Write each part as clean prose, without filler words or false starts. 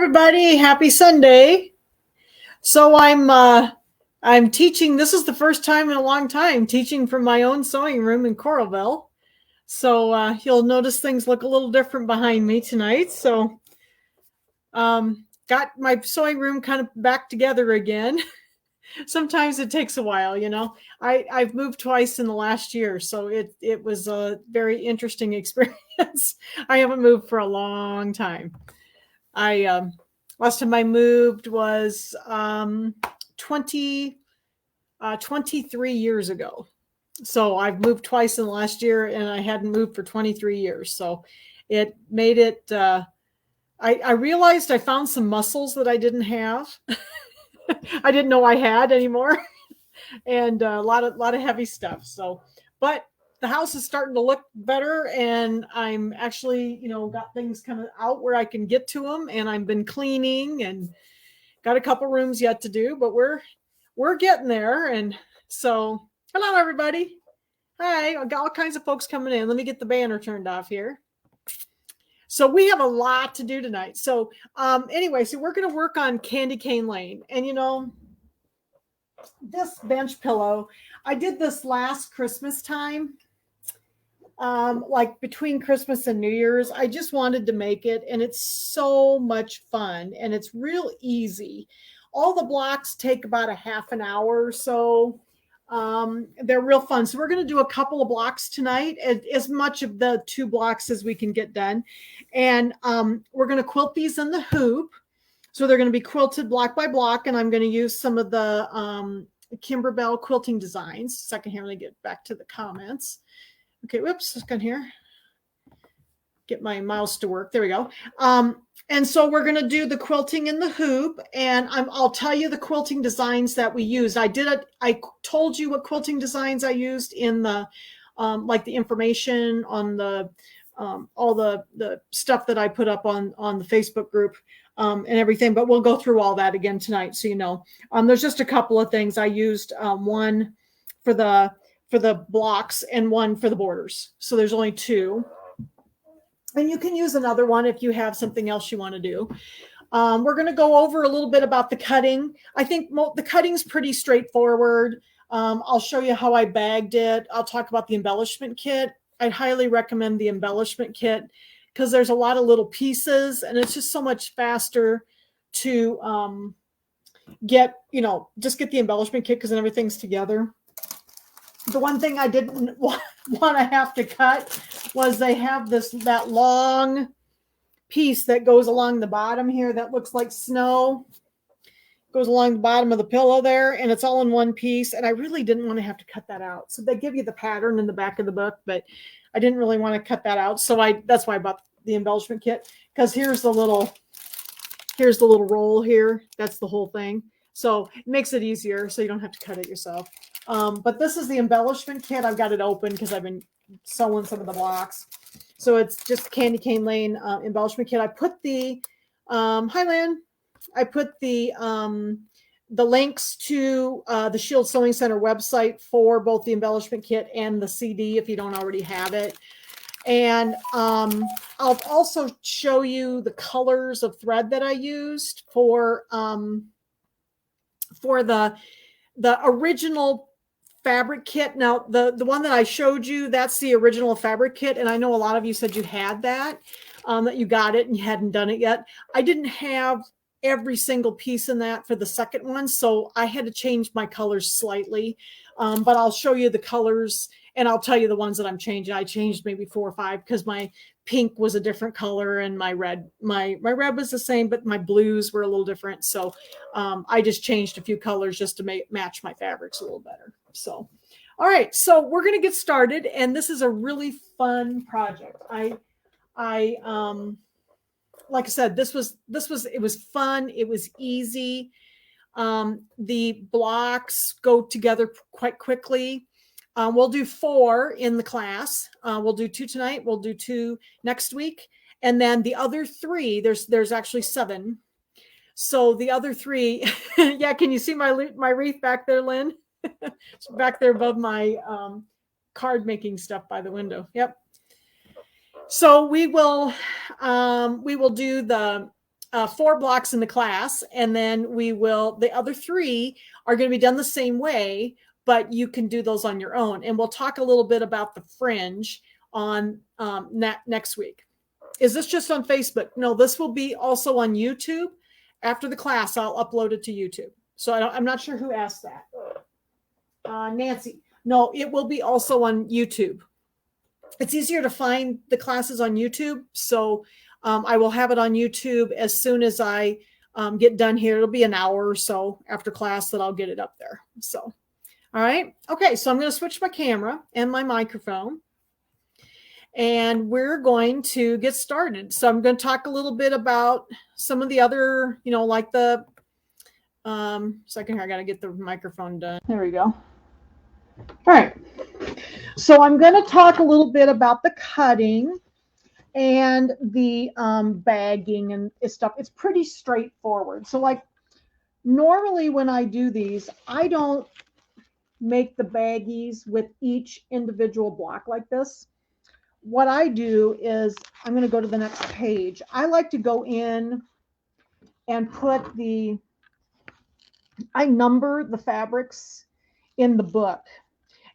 everybody. Happy Sunday. So I'm teaching. This is the first time in a long time teaching from my own sewing room in Coralville. So you'll notice things look a little different behind me tonight. So got my sewing room kind of back together again. Sometimes it takes a while, you know. I've moved twice in the last year, so it was a very interesting experience. I haven't moved for a long time. I last time I moved was 23 years ago. So I've moved twice in the last year, and I hadn't moved for 23 years. So it made it. I realized I found some muscles that I didn't have. I didn't know I had anymore, and a lot of heavy stuff. So, but the house is starting to look better, and I'm actually, got things kind of out where I can get to them, and I've been cleaning and got a couple rooms yet to do, but we're getting there. And so, hello everybody. Hi, I got all kinds of folks coming in. Let me get the banner turned off here. So we have a lot to do tonight. So anyway, so we're going to work on Candy Cane Lane. And this bench pillow, I did this last Christmas time, like between Christmas and New Year's. I just wanted to make it, and it's so much fun, and it's real easy. All the blocks take about a half an hour or so. They're real fun. So we're going to do a couple of blocks tonight, as much of the 2 blocks as we can get done. And we're going to quilt these in the hoop. So they're going to be quilted block by block, and I'm going to use some of the Kimberbell quilting designs. Second here, let me get back to the comments. Okay, whoops, second here. Get my mouse to work. There we go. And so we're going to do the quilting in the hoop, and I'll tell you the quilting designs that we used. I told you what quilting designs I used in the, like the information on the, all the stuff that I put up on the Facebook group, and everything, but we'll go through all that again tonight. So, there's just a couple of things I used, one for the blocks and one for the borders. So there's only 2. And you can use another one if you have something else you want to do. We're going to go over a little bit about the cutting. I think the cutting's pretty straightforward. I'll show you how I bagged it. I'll talk about the embellishment kit. I'd highly recommend the embellishment kit because there's a lot of little pieces, and it's just so much faster to just get the embellishment kit because then everything's together. The one thing I didn't want to have to cut was they have that long piece that goes along the bottom here that looks like snow. Goes along the bottom of the pillow there, and it's all in one piece. And I really didn't want to have to cut that out. So they give you the pattern in the back of the book, but I didn't really want to cut that out. So that's why I bought the embellishment kit, because here's the little roll here. That's the whole thing. So it makes it easier so you don't have to cut it yourself. But this is the embellishment kit. I've got it open because I've been sewing some of the blocks. So it's just Candy Cane Lane embellishment kit. I put the hi Lynn. I put the links to the Shield Sewing Center website for both the embellishment kit and the CD if you don't already have it. And I'll also show you the colors of thread that I used for the original fabric kit. Now, the one that I showed you, that's the original fabric kit. And I know a lot of you said you had that you got it and you hadn't done it yet. I didn't have every single piece in that for the second one. So I had to change my colors slightly. But I'll show you the colors, and I'll tell you the ones that I'm changing. I changed maybe 4 or 5 because my pink was a different color and my red was the same, but my blues were a little different. So I just changed a few colors just to match my fabrics a little better. So, all right, so we're going to get started, and this is a really fun project. Like I said, it was fun. It was easy. The blocks go together quite quickly. We'll do 4 in the class. We'll do 2 tonight. We'll do 2 next week. And then the other 3, there's actually 7. So the other 3, yeah, can you see my wreath back there, Lynn? It's back there above my card making stuff by the window. Yep. So we will do the 4 blocks in the class, and then the other 3 are going to be done the same way, but you can do those on your own. And we'll talk a little bit about the fringe on next week. Is this just on Facebook? No, this will be also on YouTube. After the class, I'll upload it to YouTube. So I'm not sure who asked that. Nancy. No, it will be also on YouTube. It's easier to find the classes on YouTube. So I will have it on YouTube as soon as I get done here. It'll be an hour or so after class that I'll get it up there. So, all right. Okay. So I'm going to switch my camera and my microphone, and we're going to get started. So I'm going to talk a little bit about some of the other, like the second here. I got to get the microphone done. There we go. All right. So I'm going to talk a little bit about the cutting and the bagging and stuff. It's pretty straightforward. So like normally when I do these, I don't make the baggies with each individual block like this. What I do is, I'm going to go to the next page. I like to go in and I number the fabrics in the book,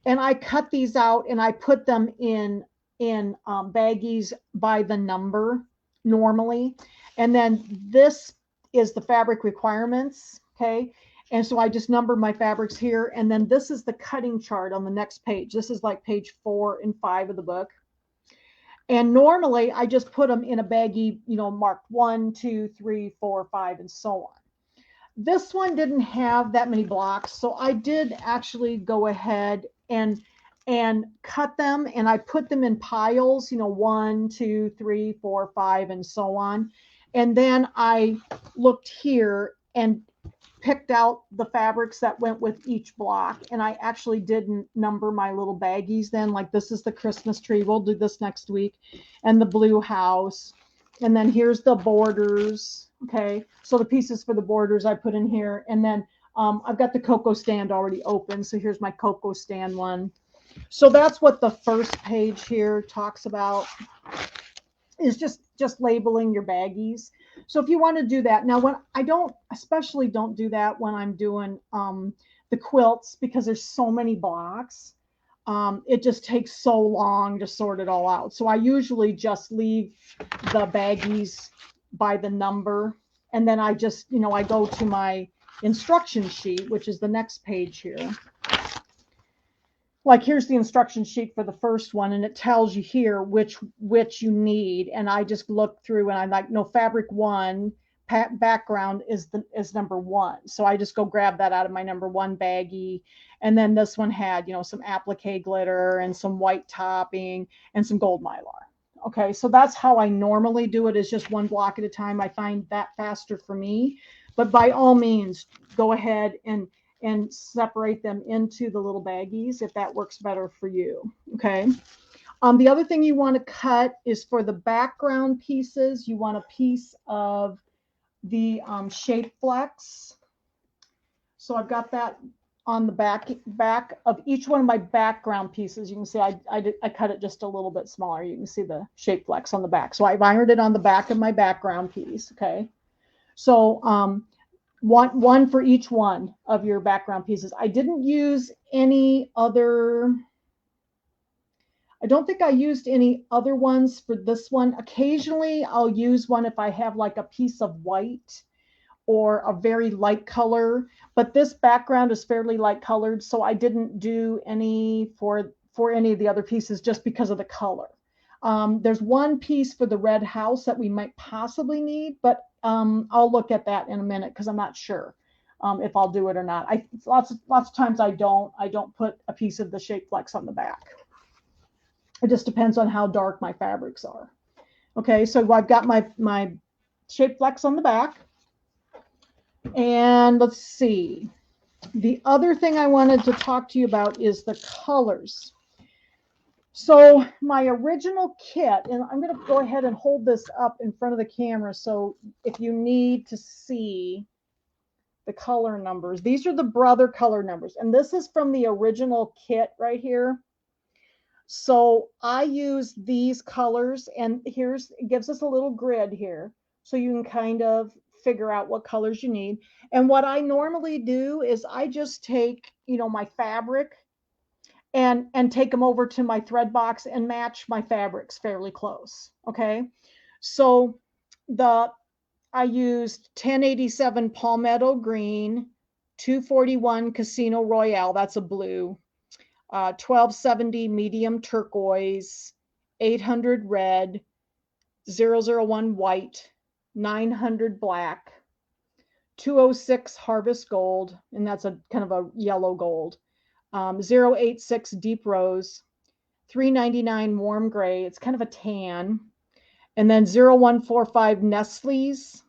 and I cut these out and I put them in baggies by the number normally. And then this is the fabric requirements. Okay. And so I just number my fabrics here. And then this is the cutting chart on the next page. This is like page 4 and 5 of the book. And normally I just put them in a baggie, marked 1, 2, 3, 4, 5, and so on. This one didn't have that many blocks. So I did actually go ahead and cut them, and I put them in piles, 1, 2, 3, 4, 5, and so on. And then I looked here and picked out the fabrics that went with each block. And I actually didn't number my little baggies then. Like this is the Christmas tree. We'll do this next week. And the blue house. And then here's the borders. Okay. So the pieces for the borders I put in here. And then I've got the cocoa stand already open. So here's my cocoa stand one. So that's what the first page here talks about, is just labeling your baggies. So if you want to do that, now when I especially don't do that when I'm doing the quilts, because there's so many blocks. It just takes so long to sort it all out. So I usually just leave the baggies by the number, and then I just, I go to my instruction sheet, which is the next page here. Like here's the instruction sheet for the first one, and it tells you here which you need. And I just look through and I'm like, no, fabric 1 background is number 1. So I just go grab that out of my number 1 baggie. And then this one had, some applique glitter and some white topping and some gold mylar. Okay, so that's how I normally do it, is just 1 block at a time. I find that faster for me. But by all means, go ahead and separate them into the little baggies if that works better for you. Okay. The other thing you want to cut is for the background pieces. You want a piece of the shape flex. So I've got that on the back of each one of my background pieces. You can see I cut it just a little bit smaller. You can see the shape flex on the back. So I've ironed it on the back of my background piece. Okay. So one for each one of your background pieces. I didn't use any other, I don't think I used any other ones for this one. Occasionally I'll use one if I have like a piece of white or a very light color, but this background is fairly light colored, so I didn't do any for any of the other pieces just because of the color. There's one piece for the red house that we might possibly need, but I'll look at that in a minute because I'm not sure if I'll do it or not. Lots of times I don't put a piece of the shape flex on the back. It just depends on how dark my fabrics are. Okay, so I've got my shape flex on the back. And let's see. The other thing I wanted to talk to you about is the colors. So my original kit, and I'm going to go ahead and hold this up in front of the camera. So if you need to see the color numbers, these are the brother color numbers. And this is from the original kit right here. So I use these colors, and it gives us a little grid here. so you can kind of figure out what colors you need. And what I normally do is I just take, you know, my fabric and take them over to my thread box and match my fabrics fairly close. Okay. So the I used 1087 Palmetto Green, 241 Casino Royale, that's a blue, 1270 Medium Turquoise, 800 Red, 001 White, 900 Black, 206 Harvest Gold, and that's a kind of a yellow gold, 086 Deep Rose, 399 Warm Gray, it's kind of a tan, and then 0145 Nestle's,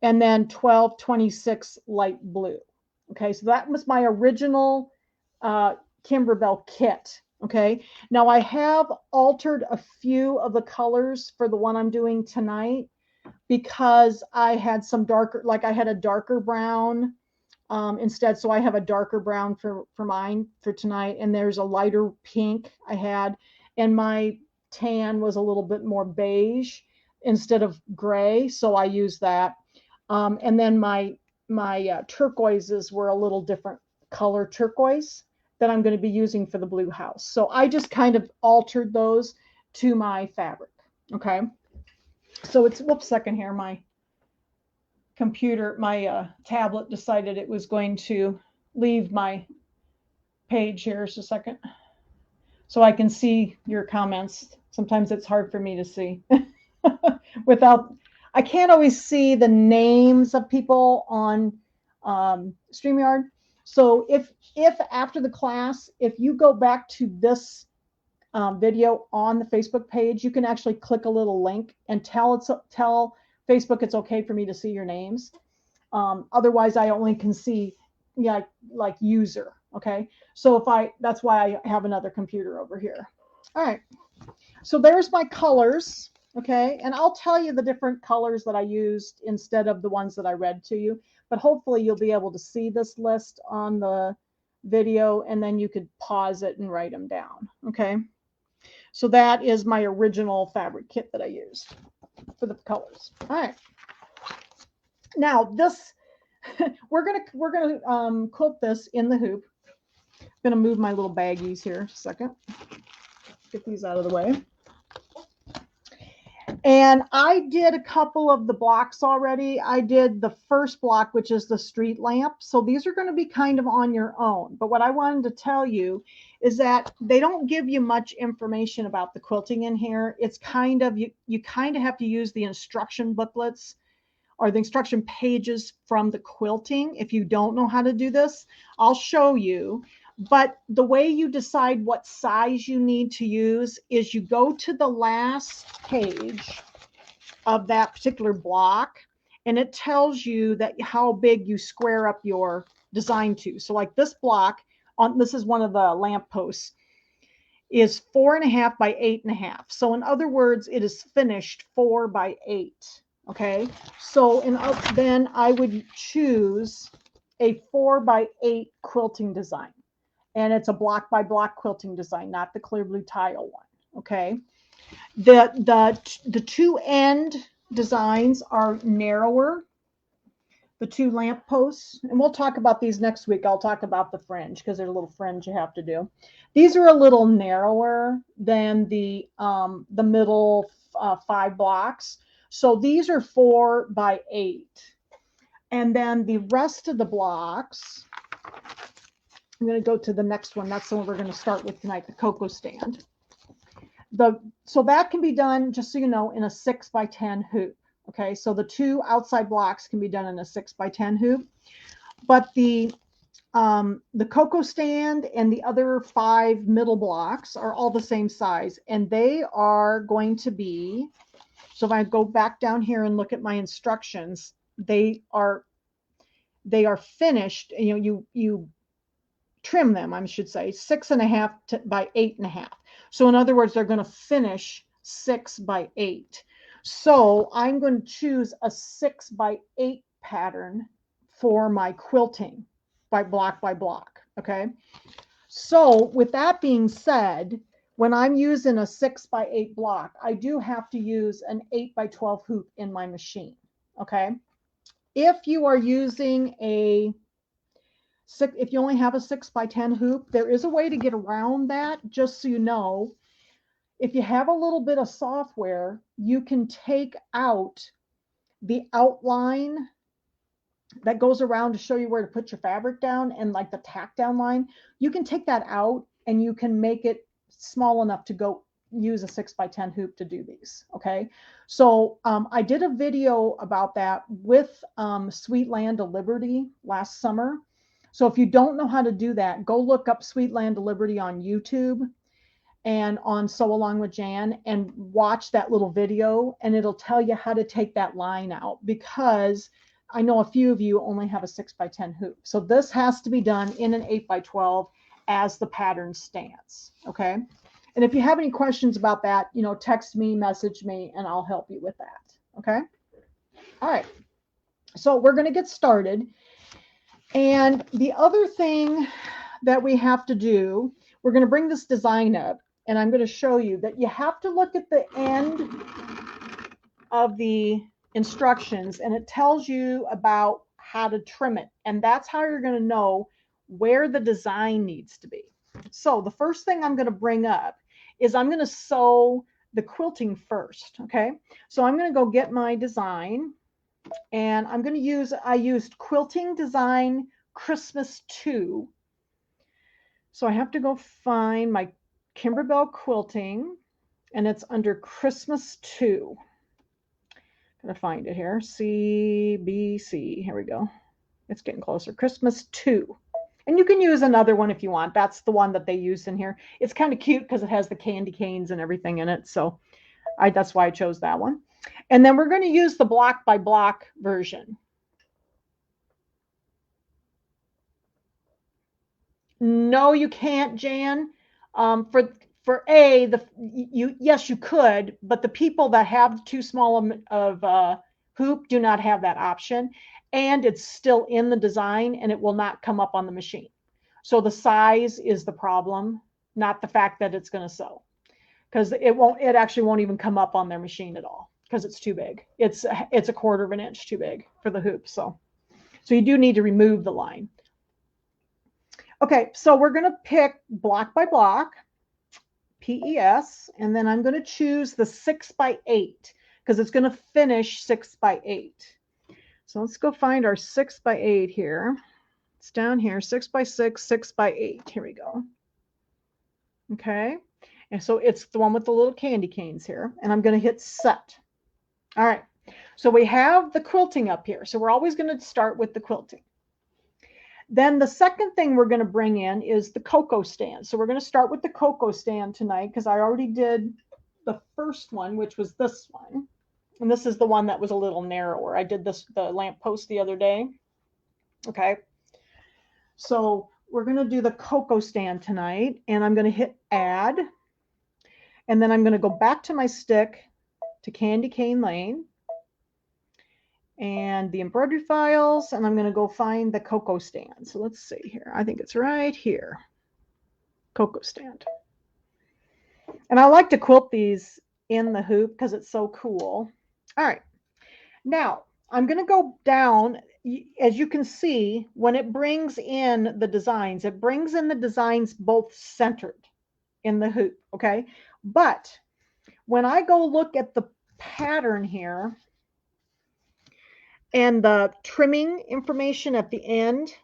and then 1226 light blue. Okay, so that was my original Kimberbell kit. Okay, now I have altered a few of the colors for the one I'm doing tonight because I had some darker, like I had a darker brown instead. So I have a darker brown for mine for tonight, and there's a lighter pink I had, and my tan was a little bit more beige instead of gray, so I used that. And then my turquoises were a little different color turquoise that I'm going to be using for the blue house. So I just kind of altered those to my fabric. Okay. So it's, whoops, second here, my computer, my tablet decided it was going to leave my page here. Just a second. So I can see your comments. Sometimes it's hard for me to see without, I can't always see the names of people on StreamYard. So if after the class, if you go back to this video on the Facebook page, you can actually click a little link and tell Facebook it's okay for me to see your names. Otherwise, I only can see, yeah, like user. Okay, so that's why I have another computer over here. All right, so there's my colors. Okay, and I'll tell you the different colors that I used instead of the ones that I read to you, but hopefully you'll be able to see this list on the video, and then you could pause it and write them down. Okay, so that is my original fabric kit that I used for the colors. All right, now this we're gonna quilt this in the hoop. I'm gonna move my little baggies here a second, get these out of the way. And I did a couple of the blocks already. I did the first block, which is the street lamp. So these are going to be kind of on your own. But what I wanted to tell you is that they don't give you much information about the quilting in here. It's kind of, you kind of have to use the instruction booklets or the instruction pages from the quilting. If you don't know how to do this, I'll show you. But the way you decide what size you need to use is you go to the last page of that particular block, and it tells you that how big you square up your design to. So like this block, this is one of the lamp posts, is 4.5 by 8.5. So in other words, it is finished 4 by 8. Okay, so then I would choose a 4 by 8 quilting design. And it's a block by block quilting design, not the clear blue tile one. Okay. The two end designs are narrower, the two lamp posts, and we'll talk about these next week. I'll talk about the fringe because there's a little fringe you have to do. These are a little narrower than the middle 5 blocks. So these are 4 by 8. And then the rest of the blocks, I'm going to go to the next one. That's the one we're going to start with tonight, the cocoa stand. So that can be done, just so you know, in a 6 by 10 hoop. Okay, so the two outside blocks can be done in a 6 by 10 hoop. But the cocoa stand and the other 5 middle blocks are all the same size. And they are going to be, so if I go back down here and look at my instructions, they are finished. You know, you trim them, I should say, 6.5 by 8.5. So in other words, they're going to finish 6 by 8. So I'm going to choose a 6 by 8 pattern for my quilting by block. Okay. So with that being said, when I'm using a 6x8 block, I do have to use an 8x12 hoop in my machine. Okay. If you are using if you only have a 6x10 hoop, there is a way to get around that, just so you know. If you have a little bit of software, you can take out the outline that goes around to show you where to put your fabric down, and like the tack down line, you can take that out and you can make it small enough to go use a 6x10 hoop to do these. Okay. So I did a video about that with Sweet Land of Liberty last summer. So if you don't know how to do that, go look up Sweet Land of Liberty on YouTube and on Sew Along with Jan and watch that little video, and it'll tell you how to take that line out, because I know a few of you only have a 6x10 hoop. So this has to be done in an 8x12 as the pattern stands. Okay. And if you have any questions about that, you know, text me, message me, and I'll help you with that. Okay. All right. So we're going to get started. And the other thing that we have to do, we're going to bring this design up, and I'm going to show you that you have to look at the end of the instructions, and it tells you about how to trim it. And that's how you're going to know where the design needs to be. So the first thing I'm going to bring up is I'm going to sew the quilting first. Okay. So I'm going to go get my design, and I'm going to use, I used Quilting Design Christmas 2. So I have to go find my Kimberbell Quilting, and it's under Christmas 2. Gonna find it here. CBC. Here we go. It's getting closer. Christmas 2. And you can use another one if you want. That's the one that they use in here. It's kind of cute because it has the candy canes and everything in it. So that's why I chose that one. And then we're going to use the block by block version. No, you can't, Jan. Yes, you could, but the people that have too small of hoop do not have that option, and it's still in the design, and it will not come up on the machine. So the size is the problem, not the fact that it's going to sew, because it actually won't even come up on their machine at all because it's too big. It's a 1/4 of an inch too big for the hoop. So you do need to remove the line. Okay, so we're going to pick block by block, PES, and then I'm going to choose the 6x8 because it's going to finish 6x8. So let's go find our 6x8 here. It's down here, 6x6, 6x8. Here we go. Okay, and so it's the one with the little candy canes here, and I'm going to hit set. All right, so we have the quilting up here. So we're always going to start with the quilting. Then the second thing we're going to bring in is the cocoa stand. So we're going to start with the cocoa stand tonight because I already did the first one, which was this one. And this is the one that was a little narrower. I did the lamp post the other day. Okay. So we're going to do the cocoa stand tonight, and I'm going to hit add. And then I'm going to go back to my stick to Candy Cane Lane and the embroidery files, and I'm going to go find the cocoa stand. So let's see here. I think it's right here. Cocoa stand. And I like to quilt these in the hoop because it's so cool. All right. Now I'm going to go down. As you can see, when it brings in the designs, it brings in the designs both centered in the hoop. Okay. But when I go look at the pattern here, and the trimming information at the end,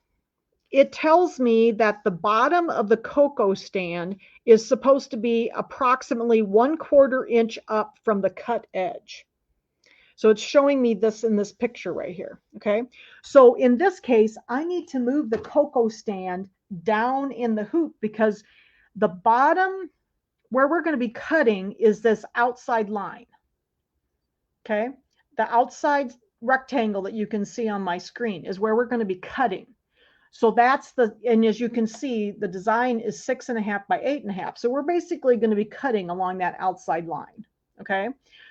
it tells me that the bottom of the cocoa stand is supposed to be approximately 1/4 inch up from the cut edge. So it's showing me this in this picture right here. Okay. So in this case, I need to move the cocoa stand down in the hoop because the bottom where we're going to be cutting is this outside line. Okay. The outside rectangle that you can see on my screen is where we're going to be cutting. So that's and as you can see, the design is 6.5 by 8.5. So we're basically going to be cutting along that outside line. Okay.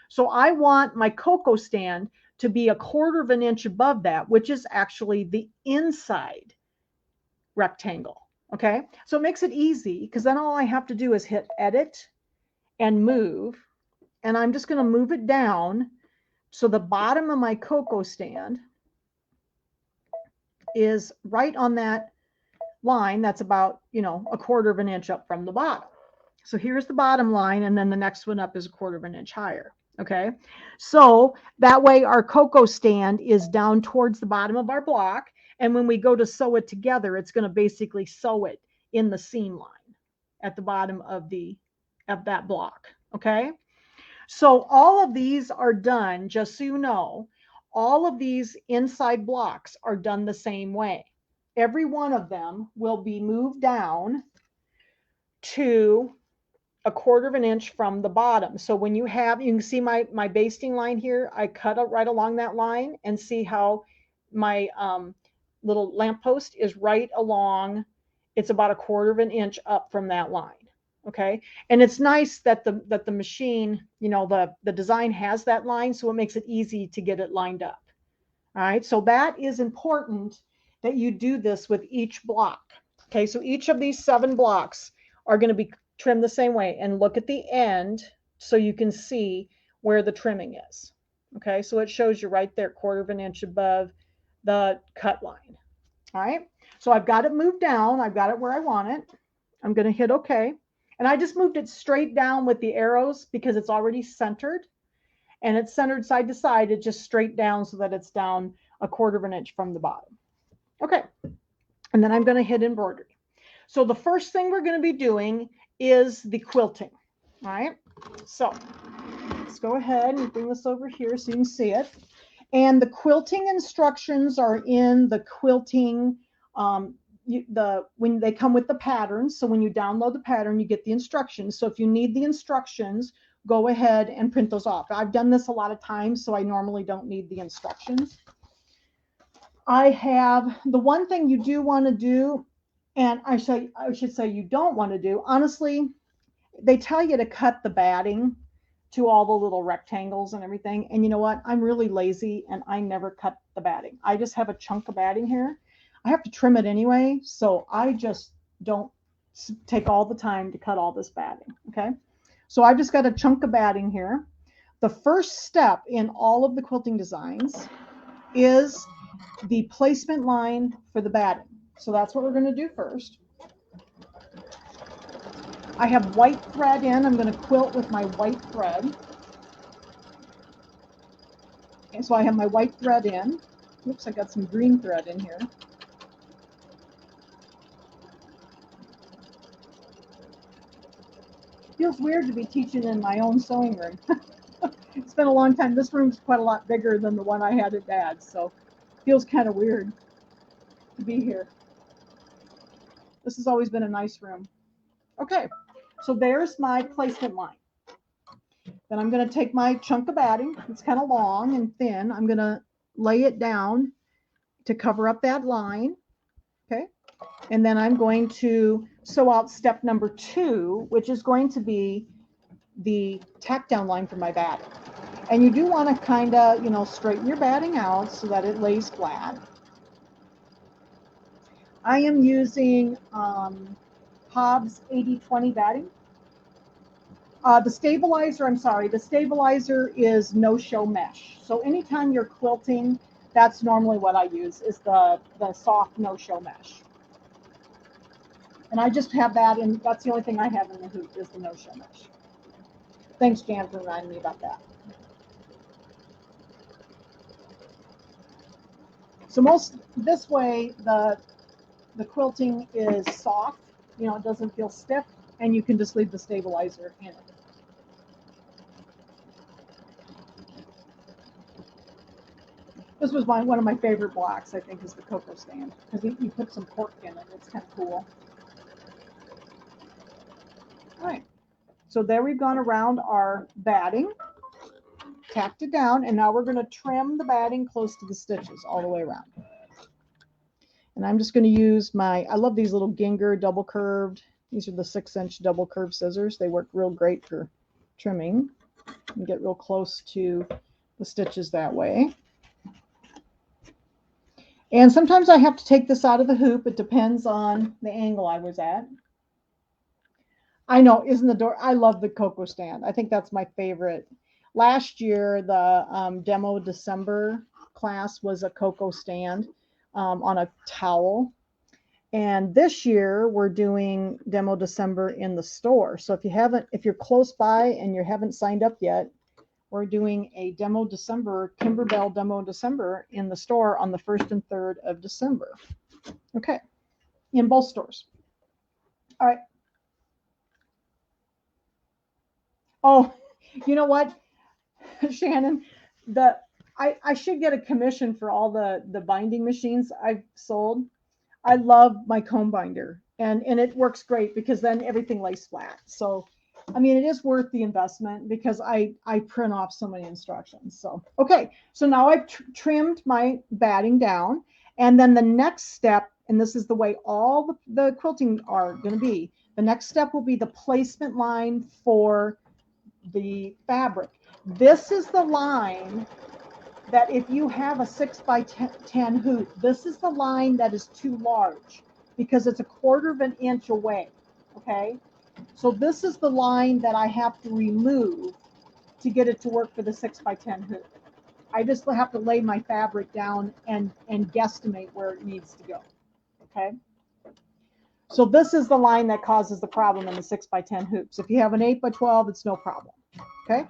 So I want my cocoa stand to be 1/4 of an inch above that, which is actually the inside rectangle. Okay. So it makes it easy because then all I have to do is hit edit and move. And I'm just going to move it down. So the bottom of my cocoa stand is right on that line. That's about, you know, 1/4 of an inch up from the bottom. So here's the bottom line. And then the next one up is 1/4 of an inch higher. Okay. So that way our cocoa stand is down towards the bottom of our block. And when we go to sew it together, it's going to basically sew it in the seam line at the bottom of that block. Okay. So all of these are done, just so you know, all of these inside blocks are done the same way. Every one of them will be moved down to 1/4 of an inch from the bottom. So when you can see my basting line here, I cut it right along that line, and see how my little lamppost is right along. It's about 1/4 of an inch up from that line. Okay. And it's nice that the machine, you know, the design has that line, so it makes it easy to get it lined up. All right. So that is important that you do this with each block. Okay. So each of these 7 blocks are going to be trimmed the same way, and look at the end so you can see where the trimming is. Okay. So it shows you right there, 1/4 of an inch above the cut line. All right. So I've got it moved down. I've got it where I want it. I'm going to hit OK. And I just moved it straight down with the arrows because it's already centered, and it's centered side to side. It's just straight down so that it's down 1/4 of an inch from the bottom. Okay. And then I'm going to hit embroidery. So the first thing we're going to be doing is the quilting. All right. So let's go ahead and bring this over here so you can see it. And the quilting instructions are in the quilting when they come with the patterns. So when you download the pattern, you get the instructions. So if you need the instructions, go ahead and print those off. I've done this a lot of times, so I normally don't need the instructions. I have the one thing you do want to do, and I should say you don't want to do. Honestly, they tell you to cut the batting to all the little rectangles and everything. And you know what? I'm really lazy, and I never cut the batting. I just have a chunk of batting here. I have to trim it anyway, so I just don't take all the time to cut all this batting. Okay. So I've just got a chunk of batting here. The first step in all of the quilting designs is the placement line for the batting. So that's what we're going to do first. I have white thread in. I'm going to quilt with my white thread. Okay, so I have my white thread in. Oops, I got some green thread in here. Feels weird to be teaching in my own sewing room. It's been a long time. This room's quite a lot bigger than the one I had at Dad's, so it feels kind of weird to be here. This has always been a nice room. Okay, so there's my placement line. Then I'm going to take my chunk of batting. It's kind of long and thin. I'm going to lay it down to cover up that line. Okay, and then I'm going to sew out step number 2, which is going to be the tack down line for my batting. And you do want to kind of, you know, straighten your batting out so that it lays flat. I am using Hobbs 80/20 batting. The stabilizer is no-show mesh. So anytime you're quilting, that's normally what I use, is the soft no-show mesh. And I just have that, and that's the only thing I have in the hoop is the no-show mesh. Thanks, Jan, for reminding me about that. So this way, the quilting is soft, you know, it doesn't feel stiff, and you can just leave the stabilizer in it. This was one of my favorite blocks, I think, is the cocoa stand, because you put some cork in it. It's kind of cool. All right, so there we've gone around our batting, tacked it down, and now we're going to trim the batting close to the stitches all the way around. And I'm just going to use I love these little Ginger double curved. These are the 6-inch double curved scissors. They work real great for trimming and get real close to the stitches that way. And sometimes I have to take this out of the hoop. It depends on the angle I was at. I know, isn't the door? I love the cocoa stand. I think that's my favorite. Last year, the demo December class was a cocoa stand on a towel. And this year we're doing demo December in the store. So if you're close by and you haven't signed up yet, we're doing a demo December, Kimberbell demo December in the store on the 1st and 3rd of December. Okay, in both stores. All right. Oh, you know what, Shannon, I should get a commission for all the binding machines I've sold. I love my comb binder, and it works great because then everything lays flat. So, I mean, it is worth the investment because I print off so many instructions. So, okay, so now I've trimmed my batting down, and then the next step, and this is the way all the quilting are going to be. The next step will be the placement line for the fabric. This is the line that if you have a 6x10 hoop, this is the line that is too large because it's a 1/4 of an inch away. Okay, so this is the line that I have to remove to get it to work for the 6x10 hoop. I just have to lay my fabric down and guesstimate where it needs to go. Okay, so this is the line that causes the problem in the 6x10 hoops. If you have an 8x12, it's no problem. Okay,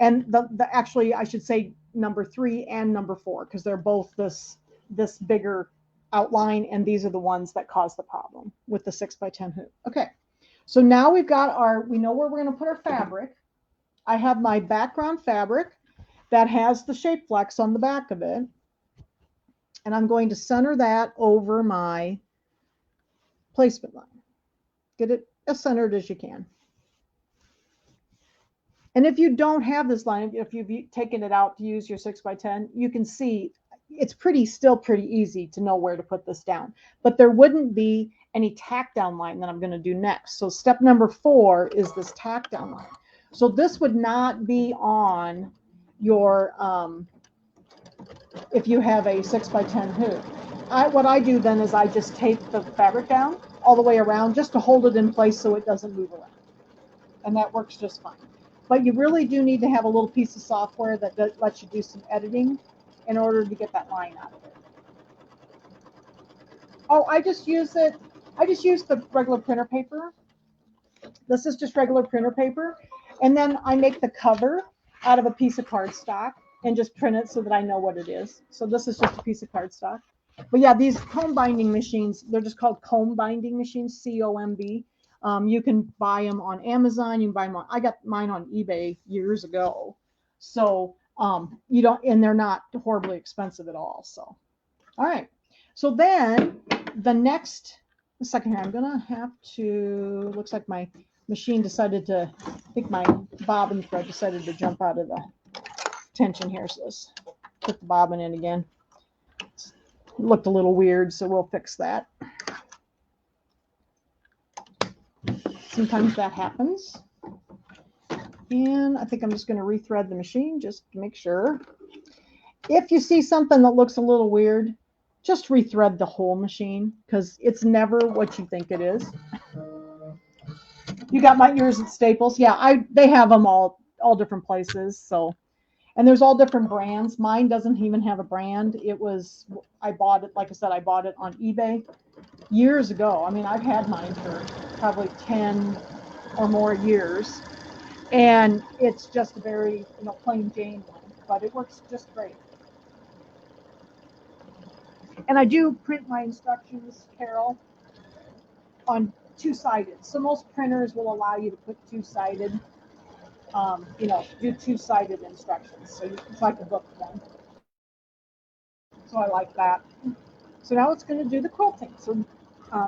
and the actually I should say number 3 and number 4 because they're both this bigger outline, and these are the ones that cause the problem with the 6x10 hoop. Okay, so now we know where we're going to put our fabric. I have my background fabric that has the shape flex on the back of it, and I'm going to center that over my placement line. Get it as centered as you can. And if you don't have this line, if you've taken it out to use your 6x10, you can see it's still pretty easy to know where to put this down. But there wouldn't be any tack down line that I'm going to do next. So step number 4 is this tack down line. So this would not be on your, if you have a 6x10 hoop. What I do then is I just tape the fabric down all the way around just to hold it in place so it doesn't move around. And that works just fine. But you really do need to have a little piece of software that lets you do some editing in order to get that line out of it. Oh, I just use the regular printer paper. This is just regular printer paper. And then I make the cover out of a piece of cardstock and just print it so that I know what it is. So this is just a piece of cardstock. But yeah, these comb binding machines, they're just called comb binding machines, COMB. You can buy them on Amazon. You can buy them I got mine on eBay years ago. So and they're not horribly expensive at all. So, all right. So then the second here, I'm going to have to, looks like my machine decided I think my bobbin thread decided to jump out of the tension here. So let's put the bobbin in again. It looked a little weird, so we'll fix that. Sometimes that happens. And I think I'm just going to rethread the machine just to make sure. If you see something that looks a little weird, just rethread the whole machine because it's never what you think it is. You got yours at Staples? Yeah, they have them all different places. So, and there's all different brands. Mine doesn't even have a brand. I bought it, like I said, I bought it on eBay years ago. I mean, I've had mine for probably 10 or more years, and it's just a very plain Jane one, but it works just great. And I do print my instructions, Carol, on 2-sided. So most printers will allow you to put 2-sided, do 2-sided instructions. So it's like a book then. So I like that. So now it's going to do the quilting. So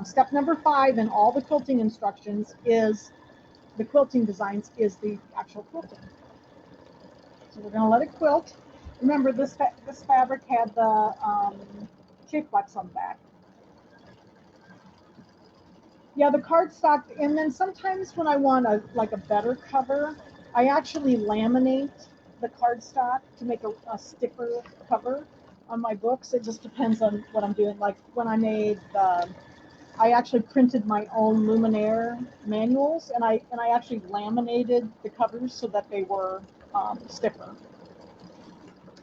step number 5 in all the quilting instructions is the quilting designs is the actual quilting. So we're going to let it quilt. Remember, this fabric had the shape flex on the back. Yeah, the cardstock, and then sometimes when I want a better cover, I actually laminate the cardstock to make a stiffer cover on my books. It just depends on what I'm doing. Like when I made the I actually printed my own luminaire manuals, and I actually laminated the covers so that they were stiffer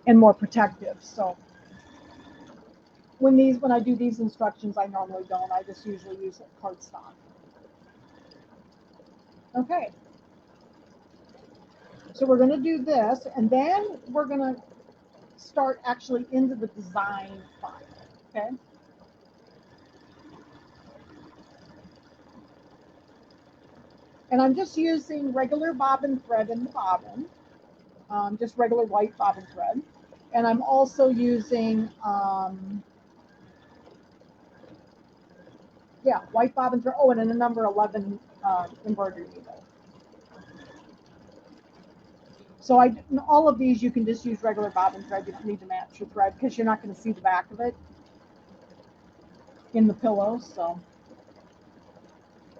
and more protective. So when I do these instructions, I normally don't. I just usually use cardstock. Okay. So we're going to do this, and then we're going to start actually into the design file. Okay. And I'm just using regular bobbin thread in the bobbin, just regular white bobbin thread. And I'm also using, white bobbin thread. Oh, and a number 11 embroidery needle. So all of these, you can just use regular bobbin thread. You don't need to match your thread because you're not going to see the back of it in the pillow. So,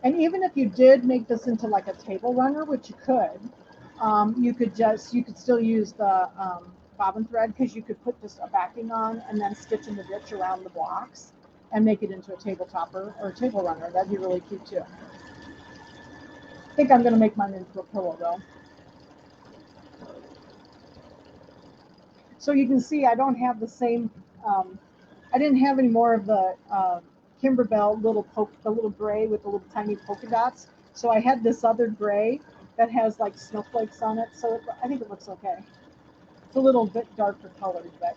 and even if you did make this into like a table runner, which you could still use the bobbin thread, because you could put just a backing on and then stitch in the ditch around the blocks and make it into a table topper or a table runner. That'd be really cute too. I think I'm going to make mine into a pillow though. So you can see I don't have the same, I didn't have any more of the Kimberbell the little gray with the little tiny polka dots. So I had this other gray that has like snowflakes on it. So I think it looks okay. It's a little bit darker colored, but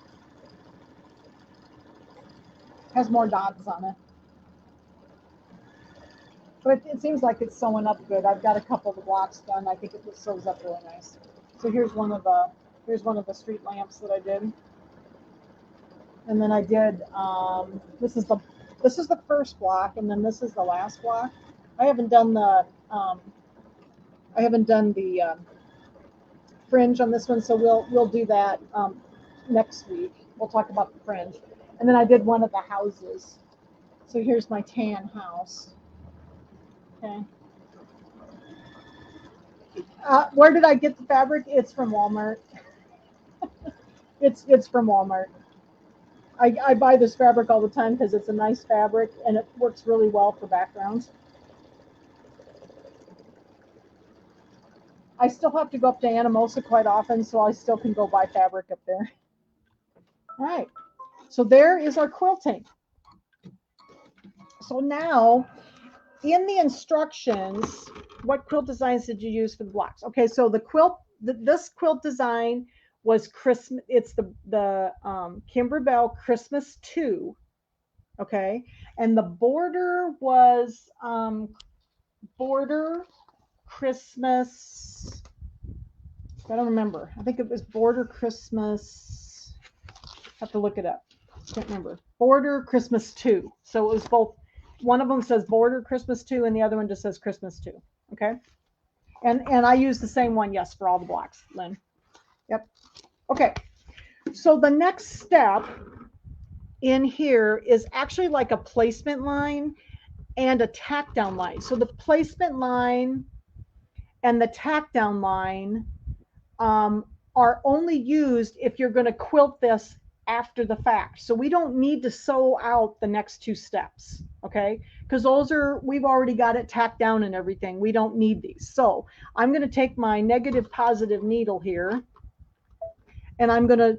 has more dots on it. But it seems like it's sewing up good. I've got a couple of the blocks done. I think it sews up really nice. So here's one of the street lamps that I did. And then I did this is the first block, and then this is the last block. I haven't done the fringe on this one, so we'll do that next week. We'll talk about the fringe. And then I did one of the houses. So here's my tan house. Okay. Where did I get the fabric? It's from Walmart. It's from Walmart. I buy this fabric all the time because it's a nice fabric and it works really well for backgrounds. I still have to go up to Anamosa quite often, so I still can go buy fabric up there. All right. So there is our quilting. So now, in the instructions, what quilt designs did you use for the blocks? Okay, so this quilt design was Christmas. It's the Kimberbell Christmas 2. Okay, and the border was border Christmas. I don't remember. I think it was border Christmas. Have to look it up. Can't remember. Border Christmas 2. So it was both. One of them says border Christmas 2, and the other one just says Christmas 2. Okay. And I use the same one, yes, for all the blocks, Lynn. Yep. Okay. So the next step in here is actually like a placement line and a tack down line. So the placement line and the tack down line are only used if you're going to quilt this after the fact. So we don't need to sew out the next 2 steps, okay? Because we've already got it tacked down and everything. We don't need these. So I'm going to take my negative positive needle here, and I'm going to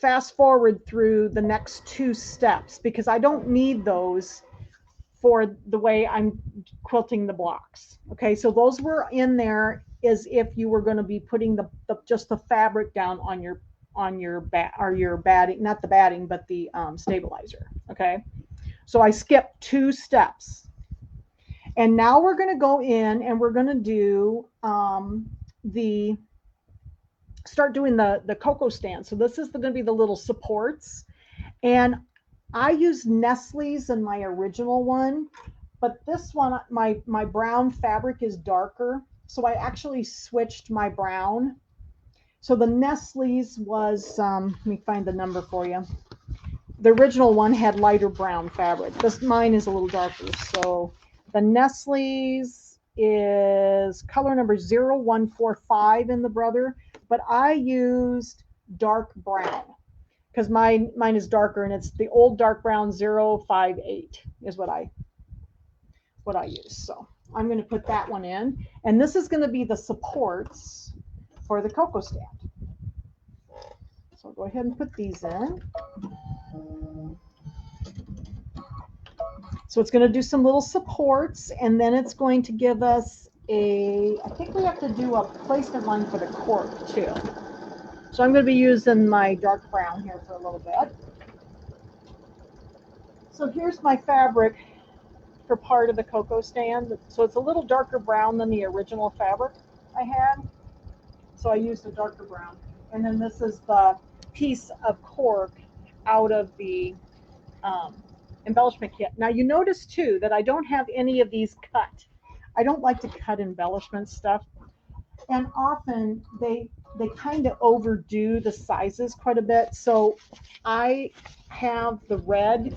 fast forward through the next 2 steps because I don't need those for the way I'm quilting the blocks. Okay, so those were in there as if you were going to be putting just the fabric down on your batting, not the batting, but the stabilizer. Okay, so I skipped 2 steps, and now we're going to go in and we're going to do start doing the cocoa stand. So this is going to be the little supports, and I use Nestle's in my original one, but this one, my brown fabric is darker. So I actually switched my brown. So the Nestle's was, let me find the number for you. The original one had lighter brown fabric. Mine is a little darker. So the Nestle's is color number 0145 in the Brother, but I used dark brown because mine is darker, and it's the old dark brown 058 is what I what I use. So I'm going to put that one in. And this is going to be the supports for the cocoa stand. So I'll go ahead and put these in. So it's going to do some little supports, and then it's going to give us a, I think we have to do a placement line for the cork too. So I'm going to be using my dark brown here for a little bit. So here's my fabric for part of the cocoa stand. So it's a little darker brown than the original fabric I had. So I used a darker brown. And then this is the piece of cork out of the embellishment kit. Now you notice too that I don't have any of these cut. I don't like to cut embellishment stuff. And often they kind of overdo the sizes quite a bit. So I have the red.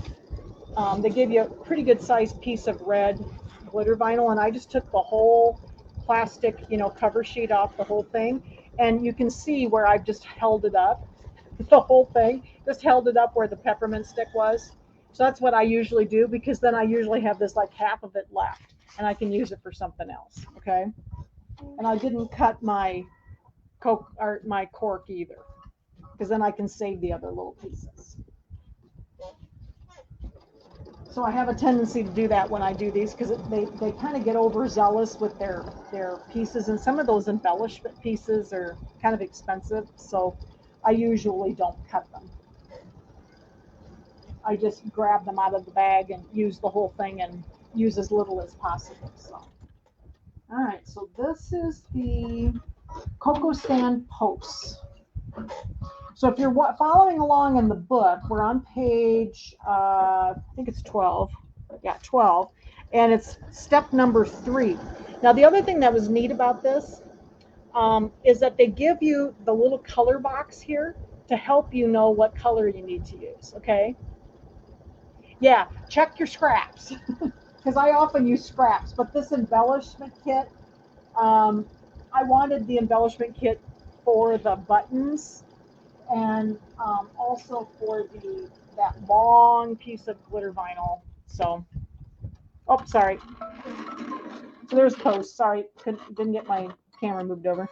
They gave you a pretty good sized piece of red glitter vinyl, and I just took the whole plastic, cover sheet off the whole thing. And you can see where I've just held it up, the whole thing, just held it up where the peppermint stick was. So that's what I usually do, because then I usually have this like half of it left and I can use it for something else. Okay. And I didn't cut my cork either, because then I can save the other little pieces. So I have a tendency to do that when I do these, because they kind of get overzealous with their pieces, and some of those embellishment pieces are kind of expensive, so I usually don't cut them. I just grab them out of the bag and use the whole thing and use as little as possible. So, all right, so this is the cocoa stand posts. So if you're following along in the book, we're on page, I think it's 12. Yeah, 12. And it's step number 3. Now, the other thing that was neat about this is that they give you the little color box here to help you know what color you need to use, okay? Yeah, check your scraps, because I often use scraps, but this embellishment kit, I wanted the embellishment kit for the buttons, and also for that long piece of glitter vinyl. So, oh, sorry. So there's posts. Sorry, didn't get my camera moved over.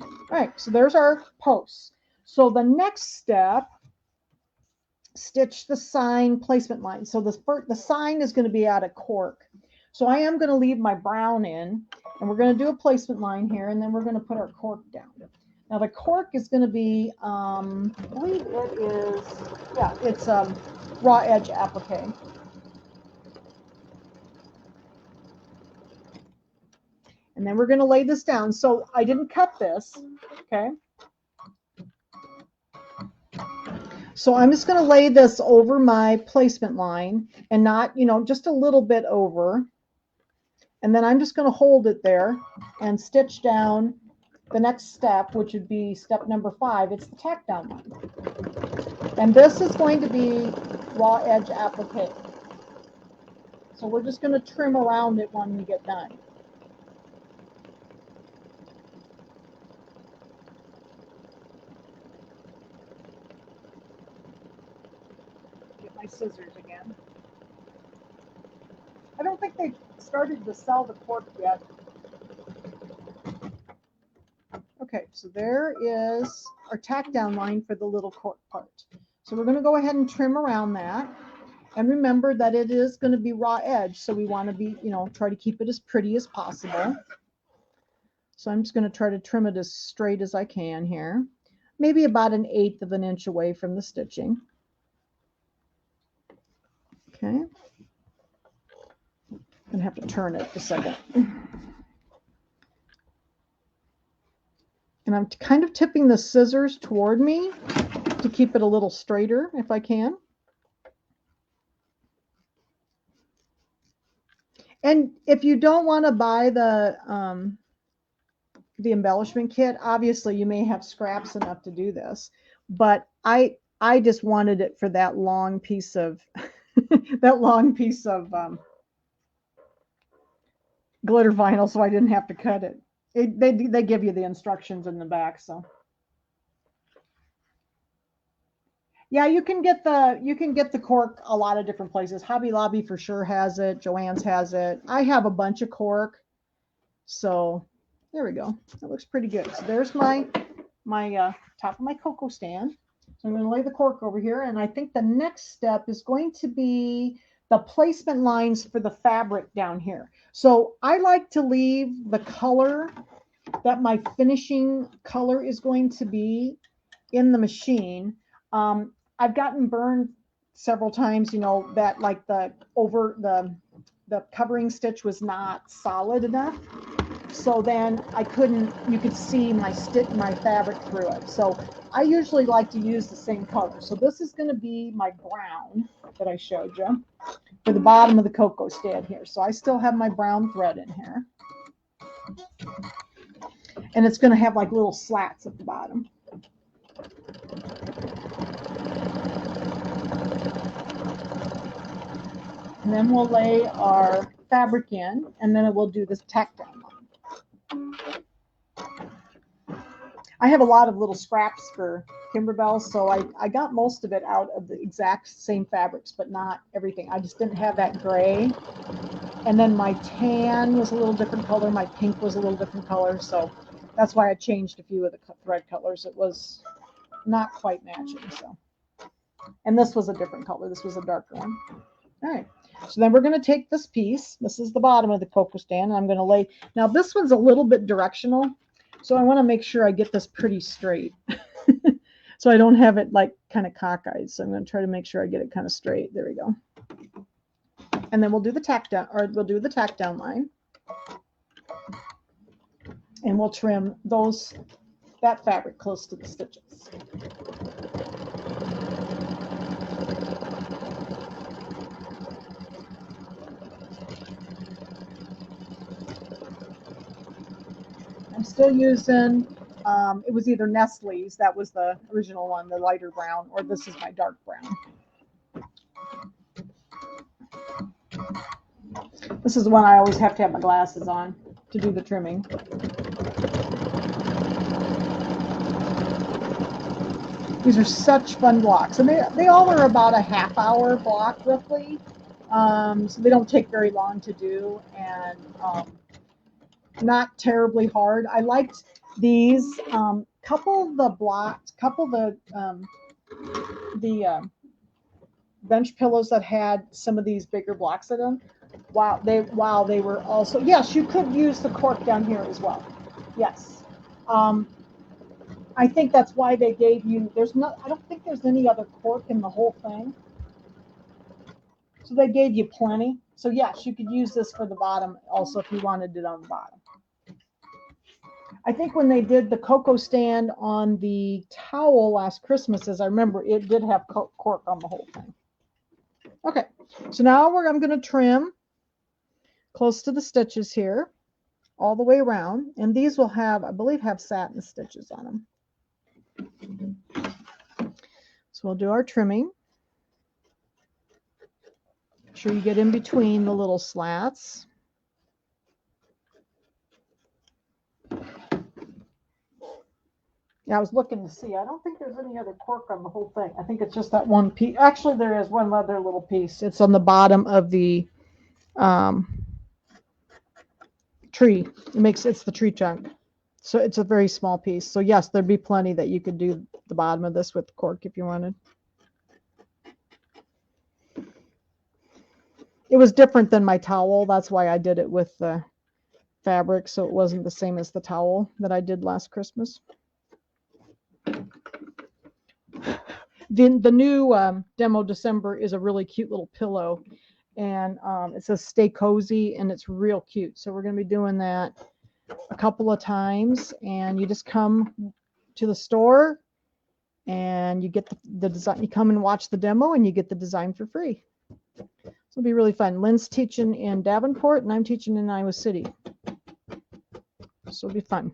All right, so there's our posts. So the next step, stitch the sign placement line. So the sign is going to be out of cork. So I am going to leave my brown in, and we're going to do a placement line here, and then we're going to put our cork down. Now the cork is going to be, I believe it is, yeah, it's raw edge applique. And then we're going to lay this down. So I didn't cut this, okay? So I'm just going to lay this over my placement line, and not, just a little bit over. And then I'm just going to hold it there and stitch down the next step, which would be step number 5. It's the tack down line. And this is going to be raw edge applique. So we're just going to trim around it when we get done. Get my scissors again. I don't think they've started to sell the cork yet. Okay, so there is our tack down line for the little cork part. So we're going to go ahead and trim around that. And remember that it is going to be raw edge, so we want to be, try to keep it as pretty as possible. So I'm just going to try to trim it as straight as I can here. Maybe about 1/8 of an inch away from the stitching. Okay. I'm going to have to turn it a second. And I'm kind of tipping the scissors toward me to keep it a little straighter if I can. And if you don't want to buy the embellishment kit, obviously you may have scraps enough to do this, but I just wanted it for that long piece of glitter vinyl, so I didn't have to cut it. They give you the instructions in the back, so. Yeah, you can get the cork a lot of different places. Hobby Lobby for sure has it. Joann's has it. I have a bunch of cork. So there we go. That looks pretty good. So there's my top of my cocoa stand. So I'm going to lay the cork over here, and I think the next step is going to be the placement lines for the fabric down here. So I like to leave the color that my finishing color is going to be in the machine. I've gotten burned several times, you know, that like the covering stitch was not solid enough. So then you could see my fabric through it. So I usually like to use the same color. So this is going to be my brown that I showed you for the bottom of the cocoa stand here. So I still have my brown thread in here. And it's going to have like little slats at the bottom. And then we'll lay our fabric in, and then we'll do this tack down line. I have a lot of little scraps for Kimberbell, so I got most of it out of the exact same fabrics, but not everything. I just didn't have that gray. And then my tan was a little different color. My pink was a little different color. So that's why I changed a few of the thread colors. It was not quite matching. So, and this was a different color. This was a darker one. All right. So then we're going to take this piece. This is the bottom of the cocoa stand. And I'm going to lay. Now this one's a little bit directional. So I want to make sure I get this pretty straight. So I don't have it like kind of cockeyed. So I'm going to try to make sure I get it kind of straight. There we go. And then we'll do the tack down, or we'll do the tack down line. And we'll trim that fabric close to the stitches. I'm still using, it was either Nestle's, that was the original one, the lighter brown, or this is my dark brown. This is the one I always have to have my glasses on to do the trimming. These are such fun blocks, and they all are about a half-hour block roughly, so they don't take very long to do, and not terribly hard. I liked these. Couple of the bench pillows that had some of these bigger blocks in them. While they were also, yes, you could use the cork down here as well. Yes. I think that's why they gave you, I don't think there's any other cork in the whole thing. So they gave you plenty. So yes, you could use this for the bottom also if you wanted it on the bottom. I think when they did the cocoa stand on the towel last Christmas, as I remember, it did have cork on the whole thing. Okay, so now I'm going to trim close to the stitches here, all the way around. And these will have, I believe, have satin stitches on them. So we'll do our trimming. Make sure you get in between the little slats. Yeah, I was looking to see. I don't think there's any other cork on the whole thing. I think it's just that one piece. Actually, there is one other little piece. It's on the bottom of the tree. It's the tree trunk. So it's a very small piece. So yes, there'd be plenty that you could do the bottom of this with cork if you wanted. It was different than my towel. That's why I did it with the fabric. So it wasn't the same as the towel that I did last Christmas. The new Demo December is a really cute little pillow, and it says "Stay Cozy," and it's real cute. So we're going to be doing that a couple of times, and you just come to the store, and you get the design. You come and watch the demo, and you get the design for free. So it'll be really fun. Lynn's teaching in Davenport, and I'm teaching in Iowa City. So it'll be fun.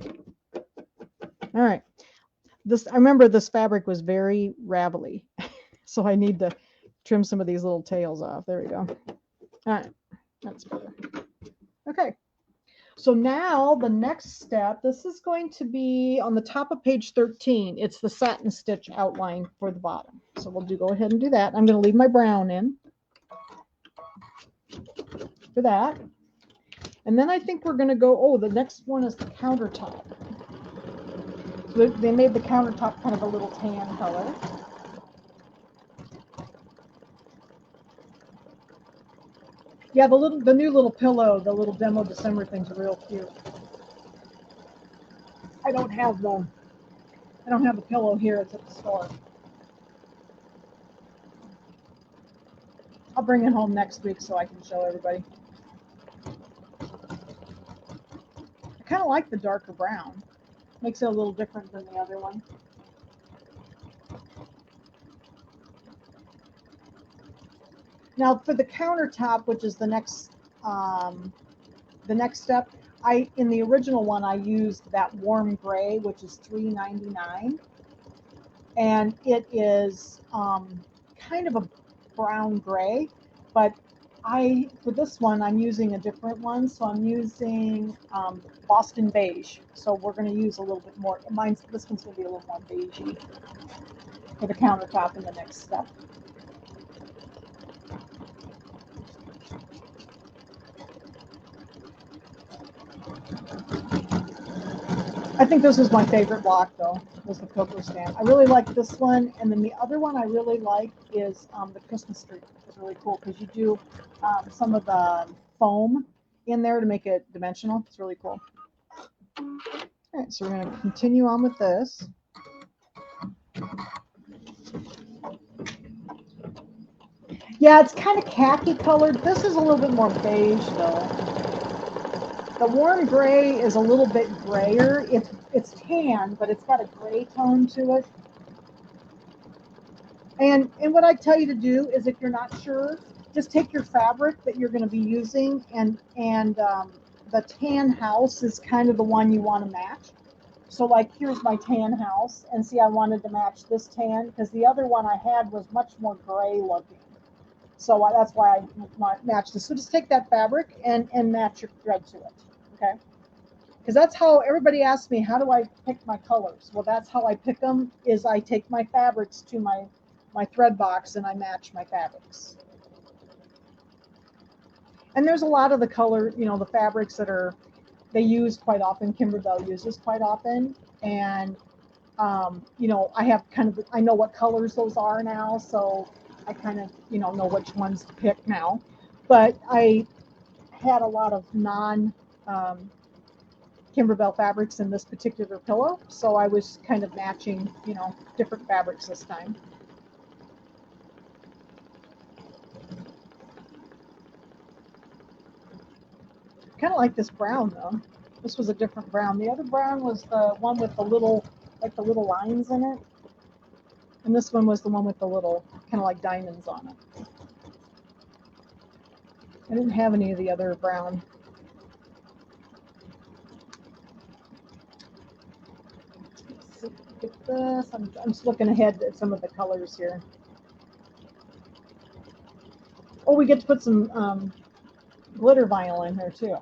All right. I remember this fabric was very ravelly, so I need to trim some of these little tails off. There we go. All right, that's better. Okay, So now the next step, this is going to be on the top of page 13. It's the satin stitch outline for the bottom. So we'll go ahead and do that. I'm going to leave my brown in for that. And then I think we're going to go, oh, the next one is the countertop. So they made the countertop kind of a little tan color. Yeah, the new little pillow, the little demo December things are real cute. I don't have the pillow here. It's at the store. I'll bring it home next week so I can show everybody. I kind of like the darker brown. Makes it a little different than the other one. Now for the countertop, which is the next step, in the original one I used that warm gray, which is $3.99, and it is kind of a brown gray, but for this one I'm using a different one, so I'm using Boston beige. So we're going to use a little bit more. This one's going to be a little more beigey for the countertop in the next step. I think this is my favorite block, though, was the cocoa stand. I really like this one, and then the other one I really like is the Christmas tree. It's really cool because you do some of the foam in there to make it dimensional. It's really cool. All right, so we're going to continue on with this. Yeah, it's kind of khaki colored. This is a little bit more beige, though. The warm gray is a little bit grayer. It's tan, but it's got a gray tone to it. And what I tell you to do is, if you're not sure, just take your fabric that you're going to be using, and the tan house is kind of the one you want to match. So like, here's my tan house, and see, I wanted to match this tan because the other one I had was much more gray looking. So that's why I matched this. So just take that fabric and match your thread to it, okay? Because that's how everybody asks me, how do I pick my colors? Well, that's how I pick them, is I take my fabrics to my thread box and I match my fabrics. And there's a lot of the color, the fabrics that they use quite often, Kimberbell uses quite often. And, I have I know what colors those are now, so I kind of, know which ones to pick now. But I had a lot of Kimberbell fabrics in this particular pillow, so I was kind of matching, different fabrics this time. Kind of like this brown, though. This was a different brown. The other brown was the one with the little lines in it. And this one was the one with the little, kind of like diamonds on it. I didn't have any of the other brown. Let's get this. I'm just looking ahead at some of the colors here. Oh, we get to put some glitter vinyl in here too.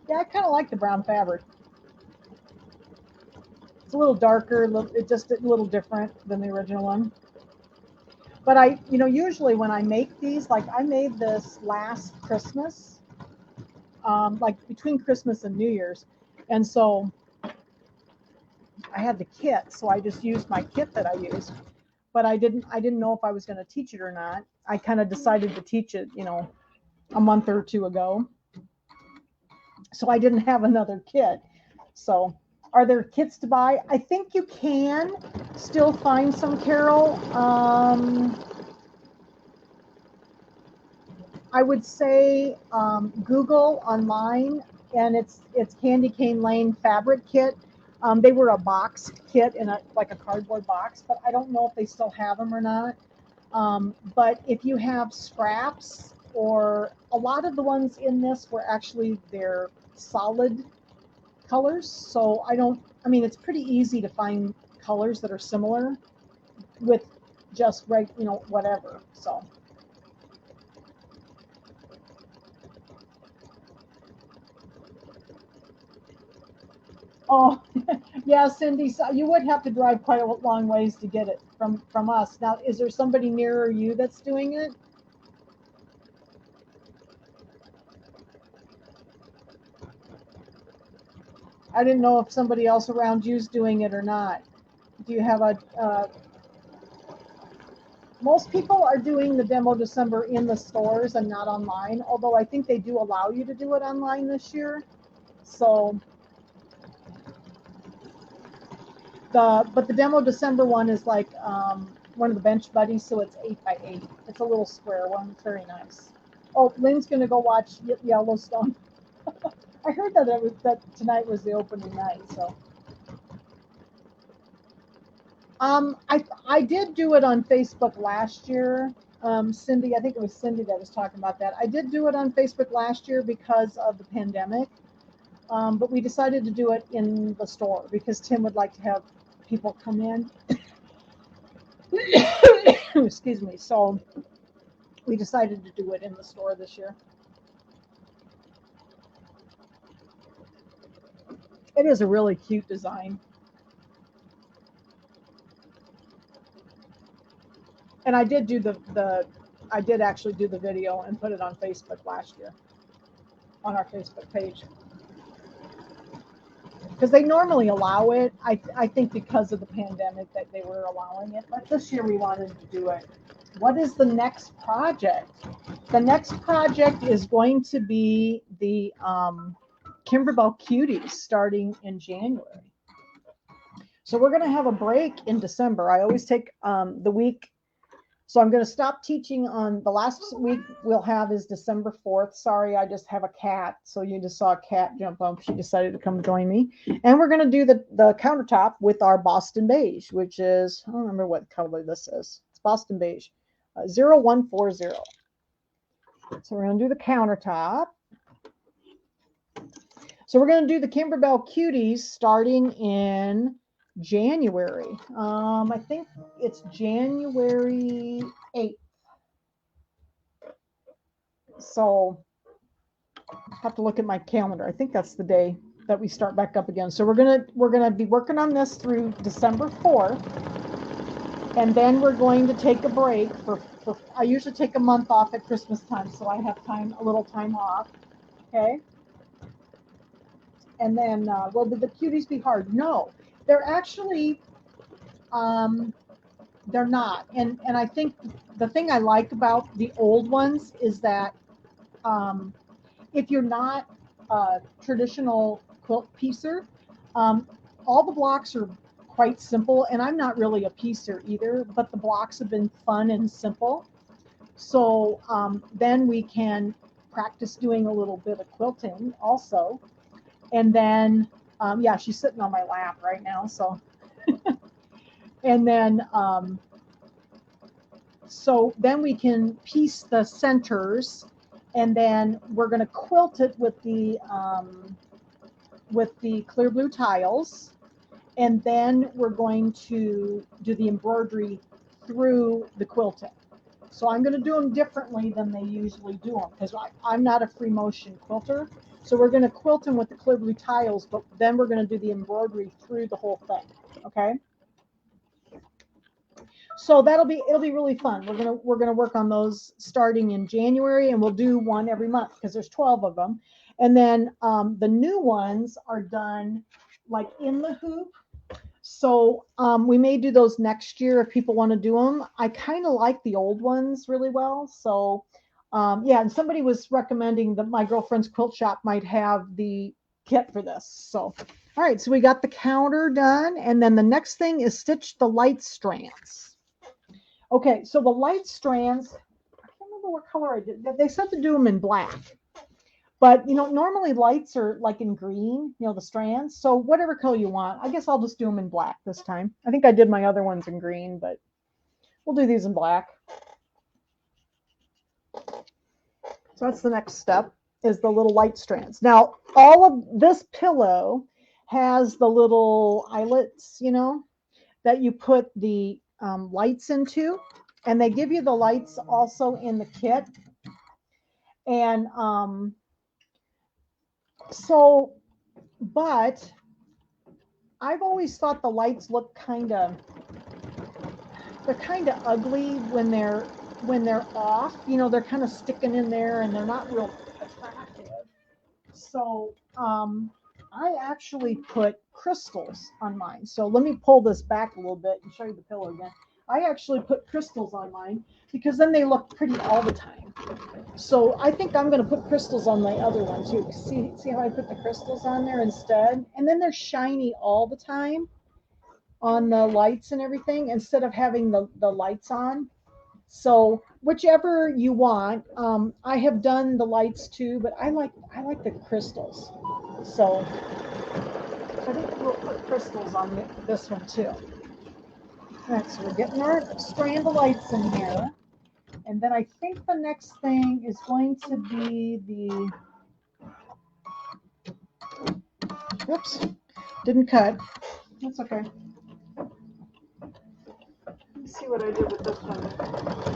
Yeah, I kind of like the brown fabric. It's a little darker, it's just a little different than the original one. But I, usually when I make these, like I made this last Christmas, like between Christmas and New Year's. And so I had the kit, so I just used my kit that I used. But I didn't know if I was going to teach it or not. I kind of decided to teach it, a month or two ago. So I didn't have another kit. So are there kits to buy? I think you can still find some, Carol. I would say Google online, and it's Candy Cane Lane fabric kit. They were a boxed kit in like a cardboard box, but I don't know if they still have them or not. But if you have scraps, or a lot of the ones in this were actually their solid colors. So it's pretty easy to find colors that are similar with just right, whatever. So. Oh, yeah, Cindy, so you would have to drive quite a long ways to get it from us. Now, is there somebody nearer you that's doing it? I didn't know if somebody else around you's doing it or not. Do you have a? Most people are doing the demo December in the stores and not online. Although I think they do allow you to do it online this year. So but the demo December one is like one of the bench buddies, so it's 8x8. It's a little square one. It's very nice. Oh, Lynn's gonna go watch Yellowstone. I heard that tonight was the opening night. So, I did do it on Facebook last year. Cindy, I think it was Cindy that was talking about that. I did do it on Facebook last year because of the pandemic, but we decided to do it in the store because Tim would like to have people come in. Excuse me. So we decided to do it in the store this year. It is a really cute design. And I did do I did actually do the video and put it on Facebook last year on our Facebook page. Because they normally allow it. I think because of the pandemic that they were allowing it. But this year we wanted to do it. What is the next project? The next project is going to be the Kimberbell Cuties starting in January. So we're going to have a break in December. I always take the week. So I'm going to stop teaching on the last week we'll have is December 4th. Sorry, I just have a cat. So you just saw a cat jump up. She decided to come join me. And we're going to do the countertop with our Boston beige, which is, I don't remember what color this is. It's Boston beige, 0140. So we're going to do the countertop. So we're going to do the Kimberbell Cuties starting in January. I think it's January 8th. So I have to look at my calendar. I think that's the day that we start back up again. So we're gonna be working on this through December 4th, and then we're going to take a break for I usually take a month off at Christmas time, so I have a little time off. Okay. And then will the cuties be hard? No, they're actually they're not. And I think the thing I like about the old ones is that if you're not a traditional quilt piecer, all the blocks are quite simple, and I'm not really a piecer either, but the blocks have been fun and simple. So then we can practice doing a little bit of quilting also. And then, yeah, she's sitting on my lap right now. So, and then, so then we can piece the centers, and then we're going to quilt it with the clear blue tiles. And then we're going to do the embroidery through the quilting. So I'm going to do them differently than they usually do them because I'm not a free motion quilter. So we're going to quilt them with the clear blue tiles, but then we're going to do the embroidery through the whole thing. Okay. So it'll be really fun. We're gonna work on those starting in January, and we'll do one every month because there's 12 of them. And then the new ones are done like in the hoop. So we may do those next year if people want to do them. I kind of like the old ones really well. So yeah, and somebody was recommending that my girlfriend's quilt shop might have the kit for this. So all right, so we got the counter done, and then the next thing is stitch the light strands. Okay, so the light strands, I can't remember what color I did. They said to do them in black. But, normally lights are like in green, the strands. So whatever color you want. I guess I'll just do them in black this time. I think I did my other ones in green, but we'll do these in black. So that's the next step, is the little light strands. Now, all of this pillow has the little eyelets, that you put the lights into, and they give you the lights also in the kit. And but I've always thought the lights look they're kind of ugly when they're off. You know, they're kind of sticking in there and they're not real attractive. So I actually put crystals on mine. So let me pull this back a little bit and show you the pillow again. I actually put crystals on mine because then they look pretty all the time. So I think I'm going to put crystals on my other one too. See how I put the crystals on there instead? And then they're shiny all the time on the lights and everything instead of having the lights on. So whichever you want. I have done the lights too, but I like the crystals. So I think we'll put crystals on this one too. All right, so we're getting our strand of lights in here. And then I think the next thing is going to be the, oops, didn't cut. That's okay. Let's see what I did with this one.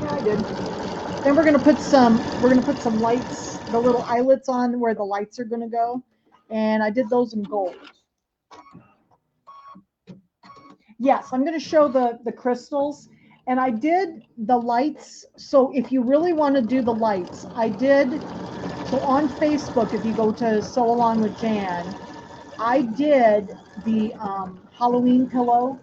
Yeah, I did. Then we're gonna put some lights, the little eyelets on where the lights are gonna go. And I did those in gold. Yes, I'm gonna show the crystals. And I did the lights. So if you really want to do the lights, I did. So on Facebook, if you go to Sew Along with Jan, I did the Halloween pillow,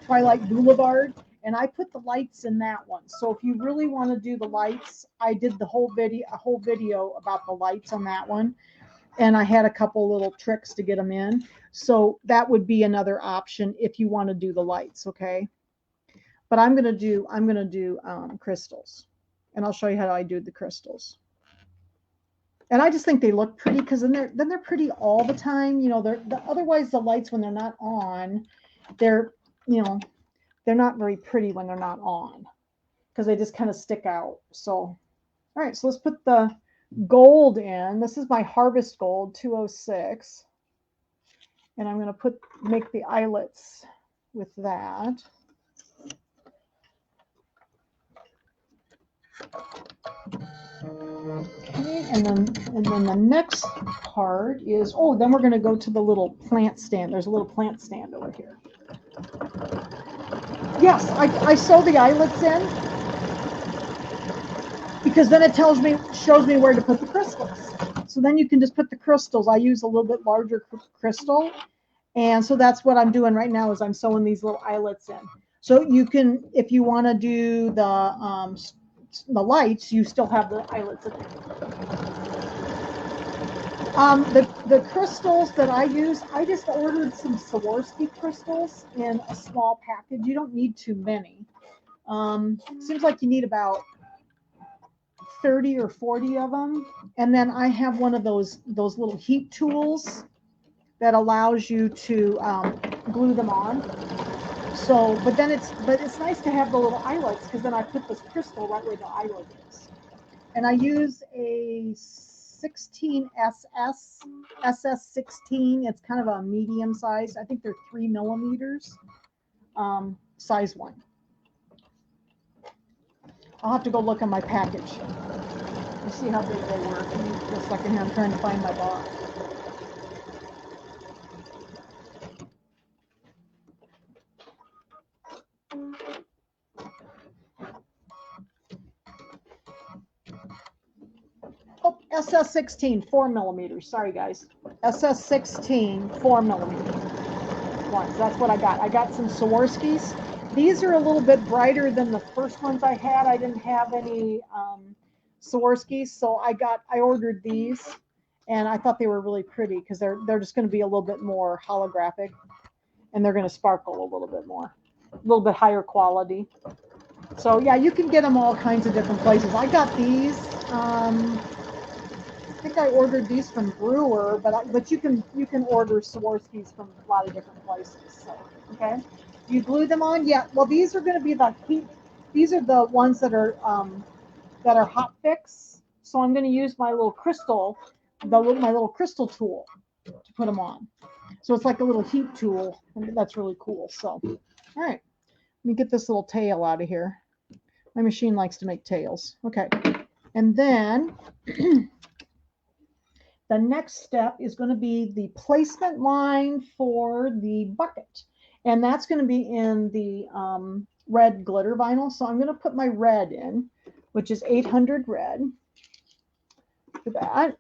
Twilight Boulevard, and I put the lights in that one. So if you really want to do the lights, I did a whole video about the lights on that one. And I had a couple little tricks to get them in. So that would be another option if you want to do the lights, okay? But I'm gonna do crystals, and I'll show you how I do the crystals. And I just think they look pretty because then they're pretty all the time. You know, otherwise the lights when they're not on, they're not very pretty when they're not on because they just kind of stick out. So, all right, so let's put the gold in. This is my Harvest Gold 206, and I'm gonna make the eyelets with that. Okay, and then the next part is, then we're going to go to the little plant stand. There's a little plant stand over here. Yes, I sew the eyelets in because then it shows me where to put the crystals. So then you can just put the crystals. I use a little bit larger crystal, and so that's what I'm doing right now is I'm sewing these little eyelets in. So you can, if you want to do the lights, you still have the eyelets in there. The crystals that I use, I just ordered some Swarovski crystals in a small package. You don't need too many. Seems like you need about 30 or 40 of them. And then I have one of those little heat tools that allows you to glue them on. So, but it's nice to have the little eyelets because then I put this crystal right where the eyelet is. And I use a 16 SS16. It's kind of a medium size. I think they're 3 millimeters, size 1. I'll have to go look at my package. Let's see how big they were. Give me just a second here. I'm trying to find my box. Oh, SS16, 4 millimeters. Sorry, guys. SS16, 4 millimeters. Ones. That's what I got. I got some Swarovskis. These are a little bit brighter than the first ones I had. I didn't have any Swarovskis, so I ordered these, and I thought they were really pretty because they're just going to be a little bit more holographic, and they're going to sparkle a little bit more, a little bit higher quality. So yeah, you can get them all kinds of different places. I got these. I think I ordered these from Brewer, but you can order Swarovskis from a lot of different places. So, okay, you glue them on. Yeah, well, these are going to be the heat. These are the ones that are hot fix. So I'm going to use my little crystal, my little crystal tool to put them on. So it's like a little heat tool, and that's really cool. So, all right. Let me get this little tail out of here. My machine likes to make tails. Okay. And then the next step is going to be the placement line for the bucket. And that's going to be in the red glitter vinyl. So I'm going to put my red in, which is 800 red. For that.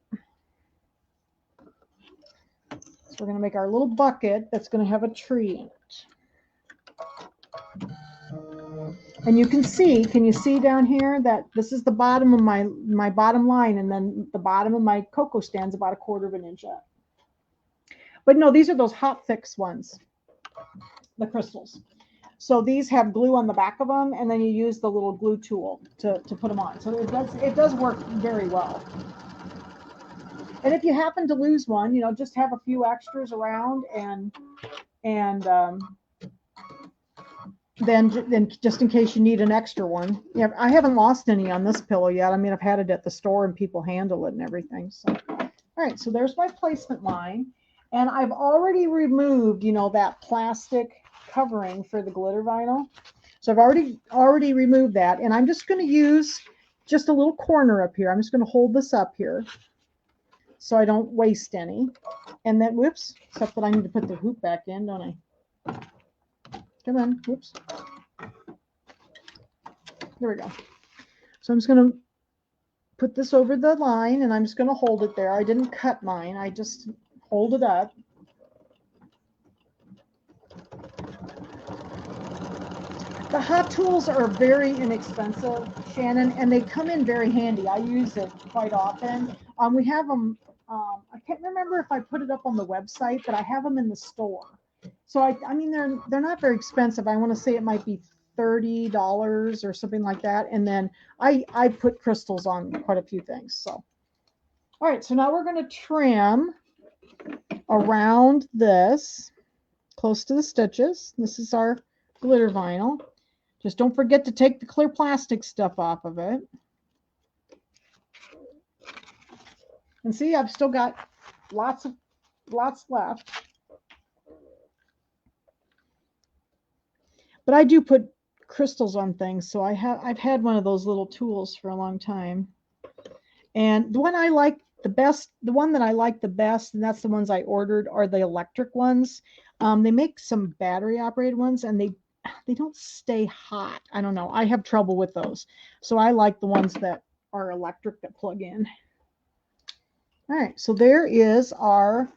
So we're going to make our little bucket that's going to have a tree in it. And you can you see down here that this is the bottom of my bottom line, and then the bottom of my cocoa stand's about 1/4 inch up. But no, these are those hot fix ones, the crystals. So these have glue on the back of them, and then you use the little glue tool to put them on. So it does work very well. And if you happen to lose one, just have a few extras around, and then just in case you need an extra one. Yeah, I haven't lost any on this pillow yet. I mean, I've had it at the store and people handle it and everything. So, all right, so there's my placement line. And I've already removed, that plastic covering for the glitter vinyl. So I've already removed that. And I'm just going to use just a little corner up here. I'm just going to hold this up here so I don't waste any. And then, whoops, except that I need to put the hoop back in, don't I? Come on, whoops. There we go. So I'm just going to put this over the line, and I'm just going to hold it there. I didn't cut mine. I just hold it up. The hot tools are very inexpensive, Shannon, and they come in very handy. I use it quite often. We have them, I can't remember if I put it up on the website, but I have them in the store. So I mean, they're not very expensive. I want to say it might be $30 or something like that. And then I put crystals on quite a few things. So, all right. So now we're going to trim around this, close to the stitches. This is our glitter vinyl. Just don't forget to take the clear plastic stuff off of it. And see, I've still got lots left. But I do put crystals on things, so I've had one of those little tools for a long time. And the one I like the best, the one that I like the best, and that's the ones I ordered, are the electric ones. They make some battery operated ones, and they don't stay hot. I don't know. I have trouble with those. So I like the ones that are electric that plug in. All right, so there is our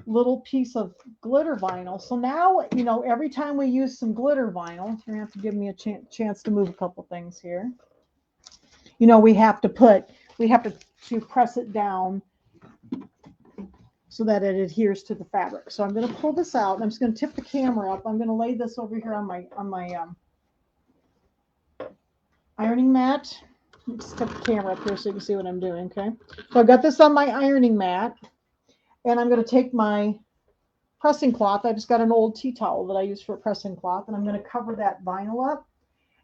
little piece of glitter vinyl. So now, every time we use some glitter vinyl, you're gonna have to give me a chance to move a couple things here. We have to press it down so that it adheres to the fabric. So I'm going to pull this out, and I'm just going to tip the camera up. I'm going to lay this over here on my ironing mat. Just tip the camera up here so you can see what I'm doing. Okay. So I've got this on my ironing mat. And I'm going to take my pressing cloth. I just got an old tea towel that I use for a pressing cloth, and I'm going to cover that vinyl up.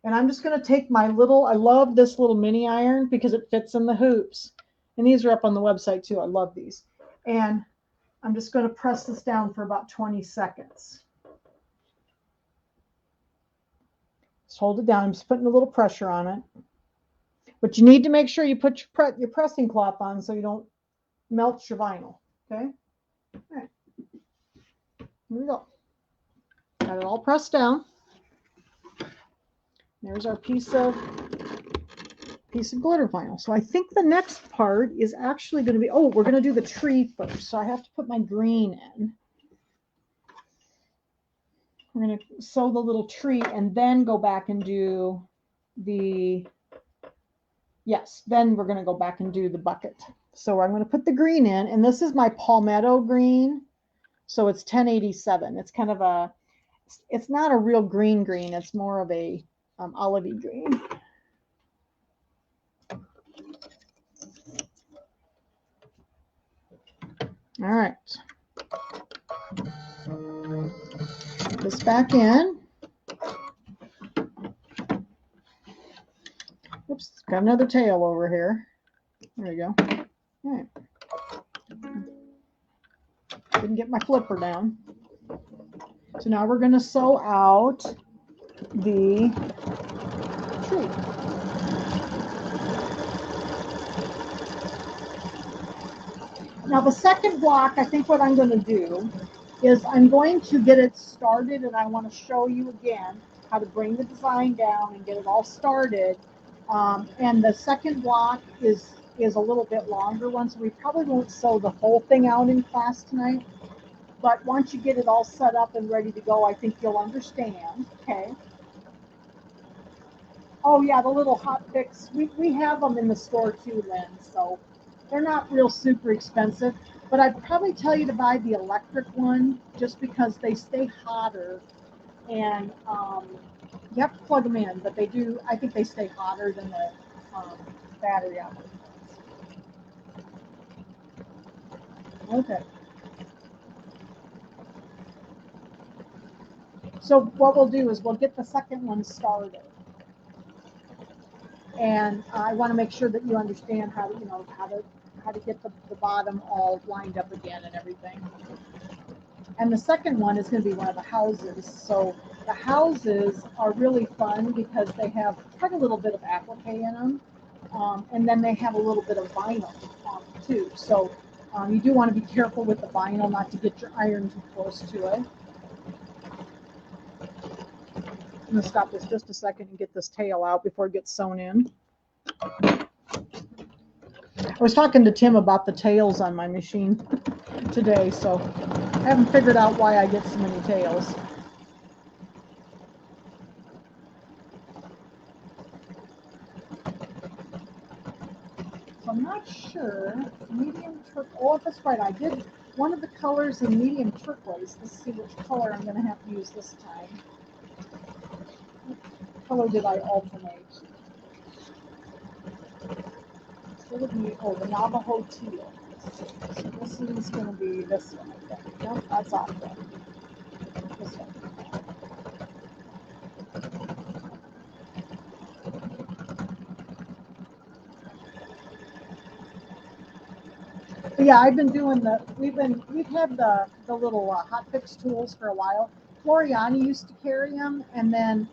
And I'm just going to take I love this little mini iron because it fits in the hoops. And these are up on the website too. I love these. And I'm just going to press this down for about 20 seconds. Just hold it down. I'm just putting a little pressure on it. But you need to make sure you put your pressing cloth on so you don't melt your vinyl. Okay. All right. Here we go. Got it all pressed down. There's our piece of glitter vinyl. So I think the next part is actually going to be, we're going to do the tree first. So I have to put my green in. We're going to sew the little tree and then go back and do then we're going to go back and do the bucket. So I'm going to put the green in, and this is my palmetto green. So it's 1087. It's kind of it's not a real green, it's more of a olivey green. All right. Put this back in. Oops, got another tail over here. There we go. All right. Didn't get my flipper down. So now we're going to sew out the tree. Now the second block, I think what I'm going to do is I'm going to get it started, and I want to show you again how to bring the design down and get it all started. And the second block is a little bit longer one, so we probably won't sew the whole thing out in class tonight. But once you get it all set up and ready to go, I think you'll understand. Okay. Oh yeah, the little hot fix. We have them in the store too, Lynn. So they're not real super expensive. But I'd probably tell you to buy the electric one just because they stay hotter, and you have to plug them in, but they do. I think they stay hotter than the battery operated ones. Okay. So what we'll do is we'll get the second one started. And I want to make sure that you understand how to get the bottom all lined up again and everything. And the second one is going to be one of the houses. So the houses are really fun because they have quite a little bit of applique in them, and then they have a little bit of vinyl too. So you do want to be careful with the vinyl, not to get your iron too close to it. I'm going to stop this just a second and get this tail out before it gets sewn in. I was talking to Tim about the tails on my machine today, so I haven't figured out why I get so many tails. So I'm not sure. Medium turquoise. Oh, if that's right, I did one of the colors in medium turquoise. Let's see which color I'm going to have to use this time. What color did I alternate? It would be, the Navajo teal. So this is going to be this one, I think. Nope, that's off there. This one. But yeah, I've been doing we've had the little hot fix tools for a while. Floriani used to carry them, and then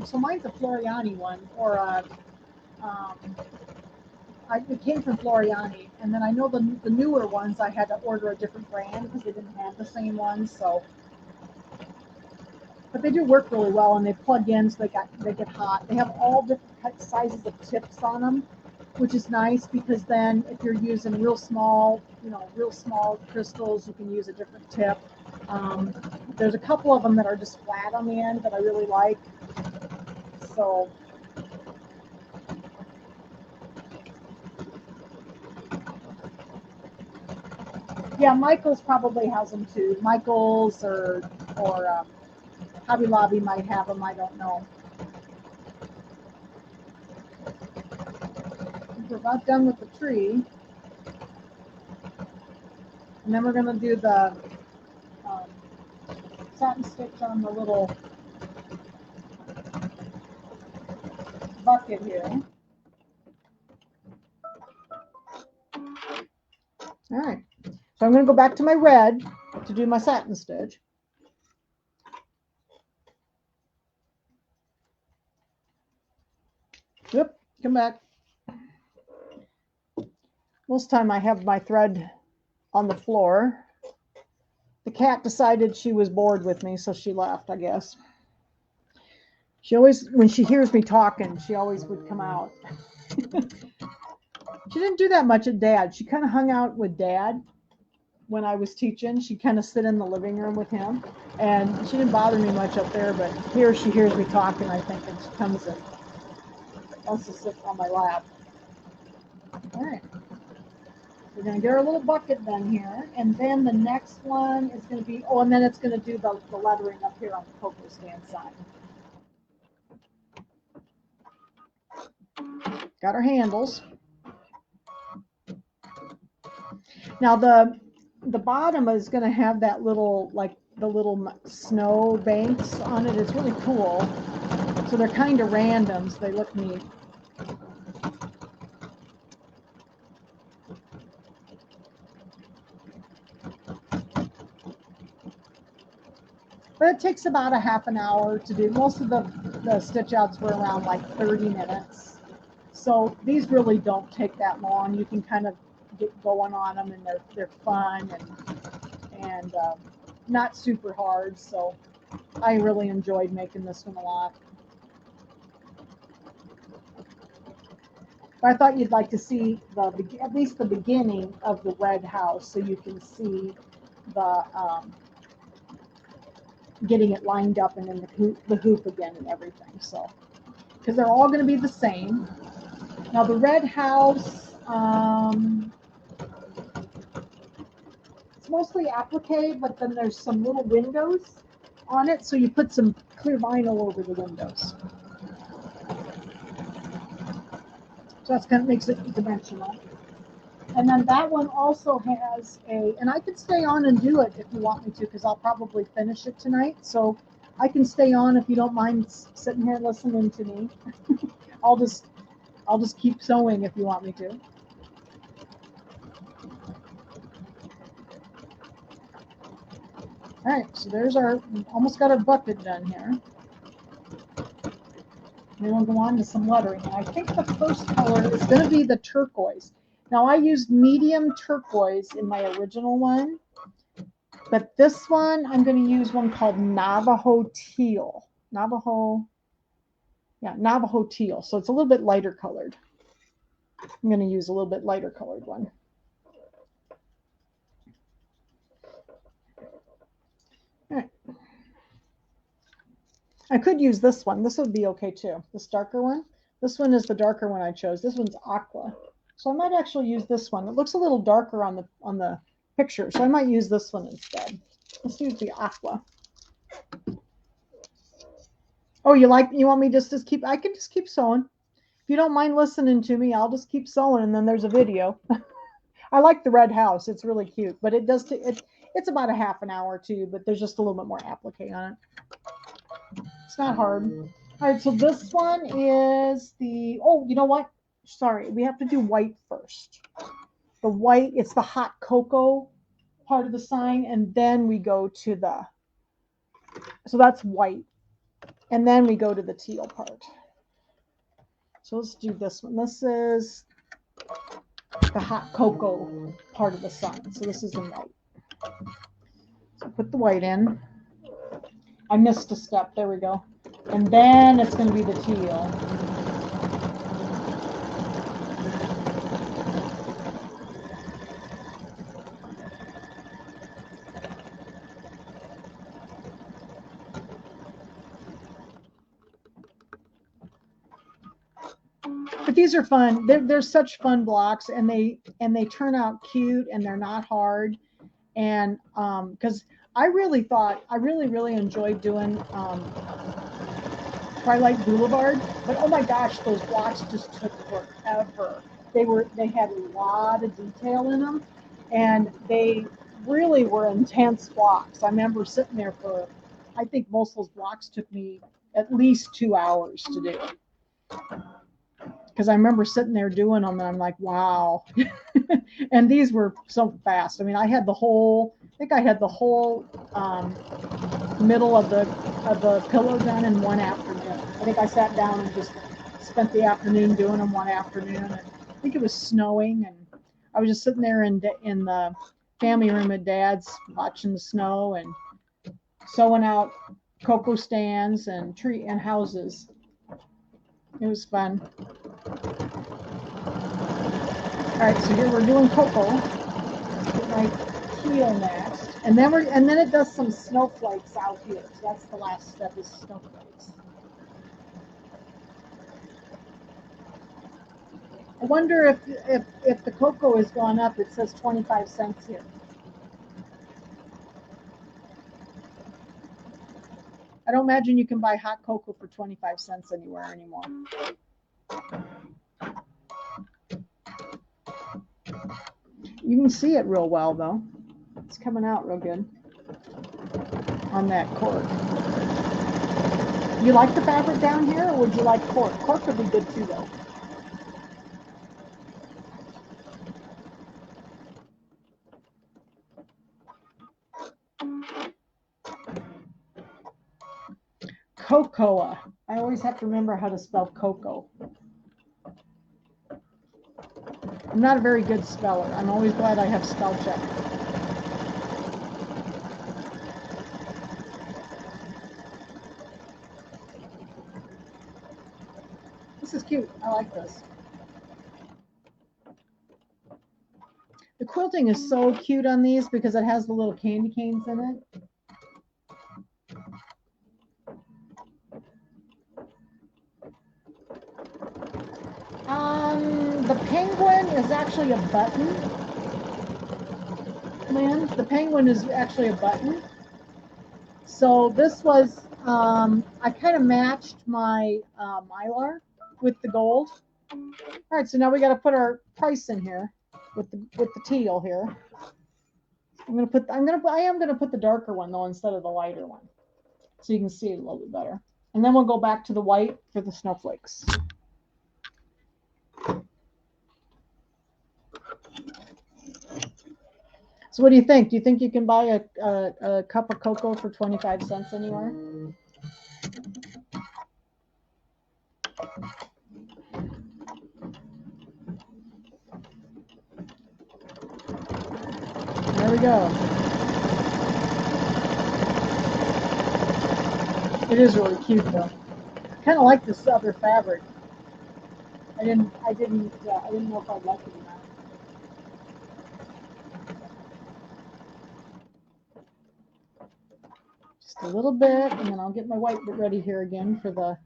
so mine's a Floriani one, or it came from Floriani, and then I know the newer ones I had to order a different brand because they didn't have the same ones. So, but they do work really well, and they plug in, so they get hot. They have all different sizes of tips on them, which is nice because then if you're using real small crystals, you can use a different tip. There's a couple of them that are just flat on the end that I really like. So. Yeah, Michael's probably has them too. Michael's or Hobby Lobby might have them. I don't know. We're about done with the tree, and then we're going to do the satin stitch on the little bucket here. All right. So I'm going to go back to my red to do my satin stitch. Yep, come back. Most time I have my thread on the floor. The cat decided she was bored with me, so she left, I guess. She always, when she hears me talking, she always would come out. She didn't do that much at Dad. She kind of hung out with Dad when I was teaching. She'd kind of sit in the living room with him, and she didn't bother me much up there, but here she hears me talking, I think, and she comes and wants to sit on my lap. All right. We're going to get our little bucket done here, and then the next one is going to be, and then it's going to do the lettering up here on the cocoa stand side. Got our handles. Now the bottom is going to have that little, like the little snow banks on it. It's really cool. So they're kind of random, so they look neat. But it takes about a half an hour to do. Most of the the stitch outs were around like 30 minutes. So these really don't take that long. You can kind of get going on them, and they're fun and not super hard. So I really enjoyed making this one a lot. But I thought you'd like to see at least the beginning of the red house, so you can see the getting it lined up and then the hoop again and everything. So because they're all going to be the same. Now the red house, it's mostly applique, but then there's some little windows on it, so you put some clear vinyl over the windows. So that's kind of makes it dimensional. And then that one also has and I could stay on and do it if you want me to, because I'll probably finish it tonight. So I can stay on if you don't mind sitting here listening to me. I'll just keep sewing if you want me to. All right, so there's almost got our bucket done here. Then we'll go on to some lettering. And I think the first color is going to be the turquoise. Now I used medium turquoise in my original one, but this one I'm going to use one called Navajo teal. Navajo teal. So it's a little bit lighter colored. I'm going to use a little bit lighter colored one. All right. I could use this one. This would be okay too. This darker one. This one is the darker one I chose. This one's aqua. So I might actually use this one. It looks a little darker on the picture, so I might use this one instead. Let's use the aqua. Oh, you want me just to keep? I can just keep sewing. If you don't mind listening to me, I'll just keep sewing, and then there's a video. I like the red house. It's really cute, but it does. It's about a half an hour too, but there's just a little bit more applique on it. It's not hard. All right, so this one is the. Oh, you know what? Sorry, we have to do white first. The white, it's the hot cocoa part of the sign, and then we go to so that's white, and then we go to the teal part. So let's do this one. This is the hot cocoa part of the sign. So this is in white. So put the white in. I missed a step. There we go. And then it's going to be the teal. But these are fun. They're such fun blocks, and they turn out cute, and they're not hard. And because I really enjoyed doing Twilight Boulevard, but oh my gosh, those blocks just took forever. They had a lot of detail in them, and they really were intense blocks. I remember sitting there for, I think most of those blocks took me at least 2 hours to do. Because I remember sitting there doing them, and I'm like, wow. And these were so fast. I mean, I think I had the whole middle of the pillow done in one afternoon. I think I sat down and just spent the afternoon doing them one afternoon. And I think it was snowing, and I was just sitting there in the family room at Dad's watching the snow and sewing out cocoa stands and tree and houses. It was fun. All right, so here we're doing cocoa. Get my teal next, and then it does some snowflakes out here. So that's the last step, is snowflakes. I wonder if the cocoa has gone up. It says 25 cents here. I don't imagine you can buy hot cocoa for 25 cents anywhere anymore. You can see it real well, though. It's coming out real good on that cork. You like the fabric down here, or would you like cork? Cork would be good too, though. Cocoa. always have to remember how to spell cocoa. I'm not a very good speller. I'm always glad I have spell check. This is cute. I like this. The quilting is so cute on these because it has the little candy canes in it. The penguin is actually a button. Man, the penguin is actually a button. So this was, I kind of matched my mylar with the gold. All right, so now we got to put our price in here with the teal here. I am gonna put the darker one though instead of the lighter one, so you can see it a little bit better. And then we'll go back to the white for the snowflakes. So what do you think? Do you think you can buy a cup of cocoa for 25 cents anywhere? There we go. It is really cute though. Kind of like this other fabric. I didn't know if I'd like it or not. Just a little bit, and then I'll get my white ready here again for the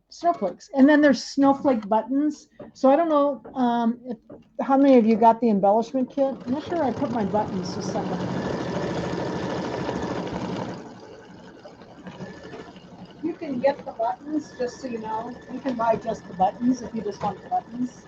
snowflakes. And then there's snowflake buttons. So I don't know how many of you got the embellishment kit. I'm not sure I put my buttons to somewhere. You can get the buttons, just so you know. You can buy just the buttons if you just want the buttons.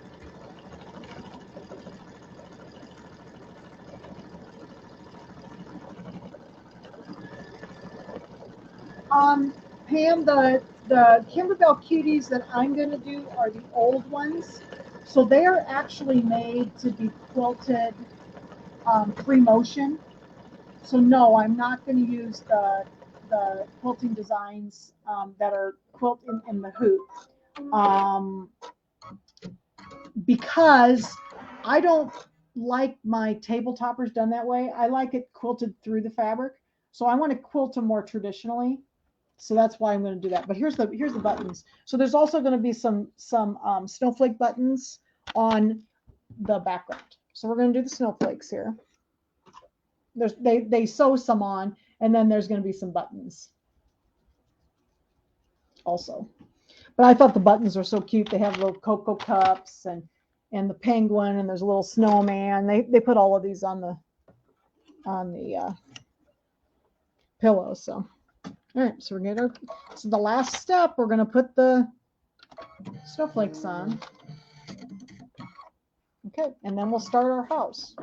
Pam, the Kimberbell cuties that I'm going to do are the old ones. So they are actually made to be quilted free motion. So no, I'm not going to use the quilting designs that are quilt in the hoop because I don't like my table toppers done that way. I like it quilted through the fabric. So I want to quilt them more traditionally. So that's why I'm going to do that. But here's the buttons. So there's also going to be some snowflake buttons on the background. So we're going to do the snowflakes here. They sew some on, and then there's going to be some buttons also. But I thought the buttons are so cute. They have little cocoa cups and the penguin, and there's a little snowman. They put all of these on the pillow. So all right, so we're gonna so the last step, we're gonna put the snowflakes on. Okay, and then we'll start our house.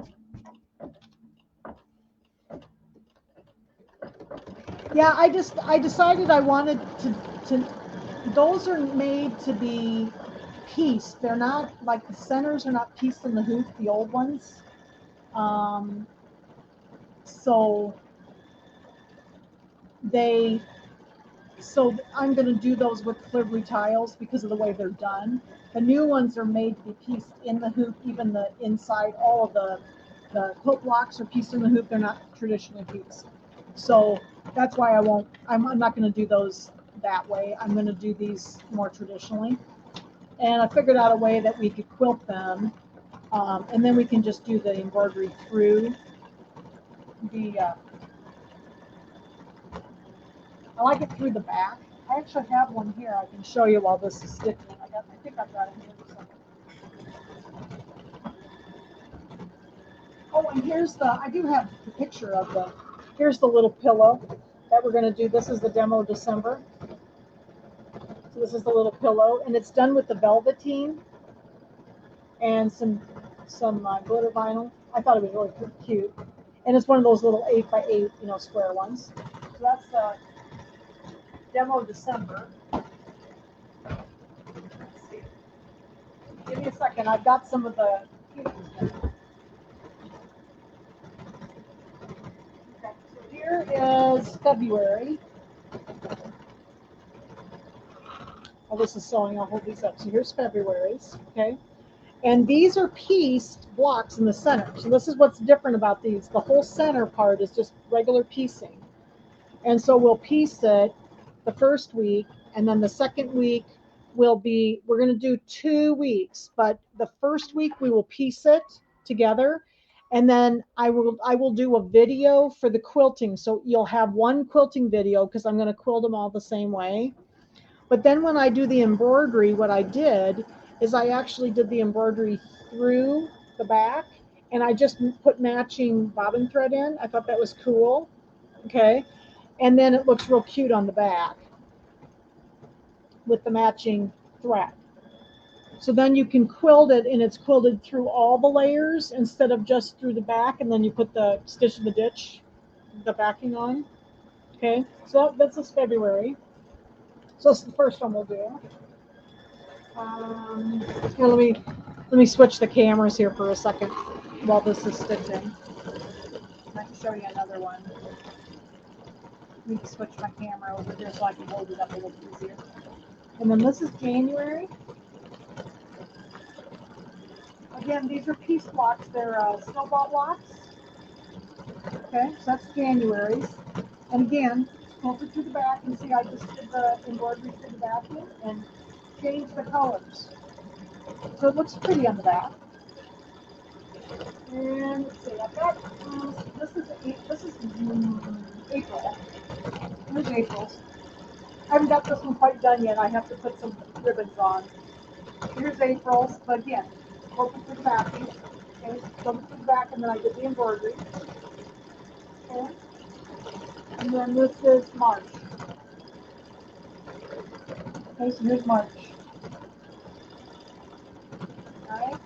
Yeah, I decided I wanted to those are made to be pieced. They're not like the centers are not pieced in the hoop, the old ones. So I'm going to do those with clear blue tiles because of the way they're done. The new ones are made to be pieced in the hoop, even the inside, all of the quilt blocks are pieced in the hoop. They're not traditionally pieced. So that's why I'm not going to do those that way. I'm going to do these more traditionally. And I figured out a way that we could quilt them, and then we can just do the embroidery through the, I like it through the back. I actually have one here I can show you while this is stitching. I think I've got it here somewhere. Oh, and I do have the picture of here's the little pillow that we're going to do. This is the demo December. So this is the little pillow, and it's done with the velveteen and some glitter vinyl. I thought it was really cute. And it's one of those little 8x8, square ones. So that's demo December. Let's see. Give me a second. I've got some of the cuties now. Okay, so here is February. Oh, this is sewing. I'll hold these up. So here's February's, okay? And these are pieced blocks in the center. So this is what's different about these. The whole center part is just regular piecing. And so we'll piece it the first week, and then the second week will be, we're going to do 2 weeks, but the first week we will piece it together. And then I will do a video for the quilting. So you'll have one quilting video because I'm going to quilt them all the same way. But then when I do the embroidery, what I did is I actually did the embroidery through the back, and I just put matching bobbin thread in. I thought that was cool. Okay. And then it looks real cute on the back with the matching thread. So then you can quilt it, and it's quilted through all the layers instead of just through the back, and then you put the stitch in the ditch, the backing on. Okay. So that's this February. So that's the first one we'll do. Here, let me switch the cameras here for a second while this is stitching. I can show you another one. Let me switch my camera over here so I can hold it up a little easier. And then this is January. Again, these are piece blocks. They're snowball blocks. Okay, so that's January's. And again, filter to the back, and see I just did the embroidery to the back and change the colors. So it looks pretty on the back. And let's see, I've got this is April. Here's April's. I haven't got this one quite done yet. I have to put some ribbons on. Here's April's, but again, open to the back. Okay, open to the back, and then I did the embroidery. Okay, and then this is March. Okay, so here's March. All right.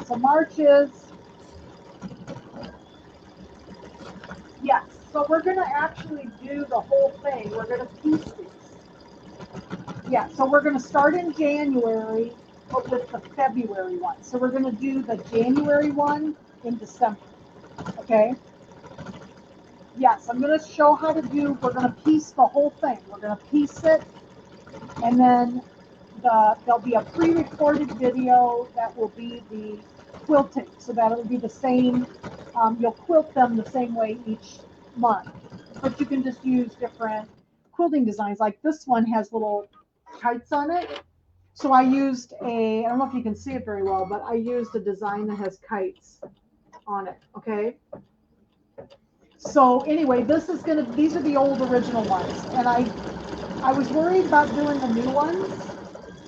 So March is, yes. So we're going to actually do the whole thing. We're going to piece these. Yeah, so we're going to start in January, but with the February one. So we're going to do the January one in December. Okay? Yes, I'm going to show how to do, we're going to piece the whole thing. We're going to piece it, and then there'll be a pre-recorded video that will be the quilting. So that'll be the same, you'll quilt them the same way each month. But you can just use different quilting designs. Like this one has little kites on it. So I used I don't know if you can see it very well, but I used a design that has kites on it, okay? So anyway, these are the old original ones. And I was worried about doing the new ones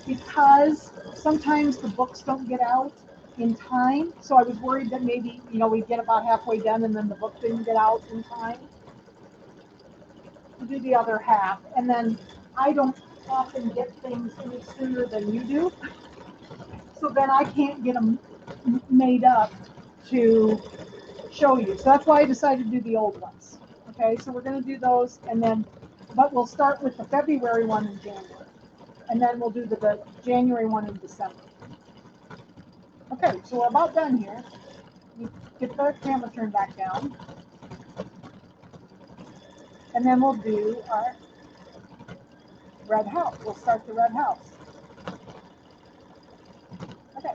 because sometimes the books don't get out in time. So I was worried that maybe, we'd get about halfway done and then the book didn't get out in time to do the other half. And then I don't often get things any sooner than you do. So then I can't get them made up to show you. So that's why I decided to do the old ones. Okay, so we're going to do those, and then, but we'll start with the February one in January, and then we'll do the January one in December. Okay, so we're about done here. You get the camera turned back down, and then we'll do our red house. We'll start the red house. Okay.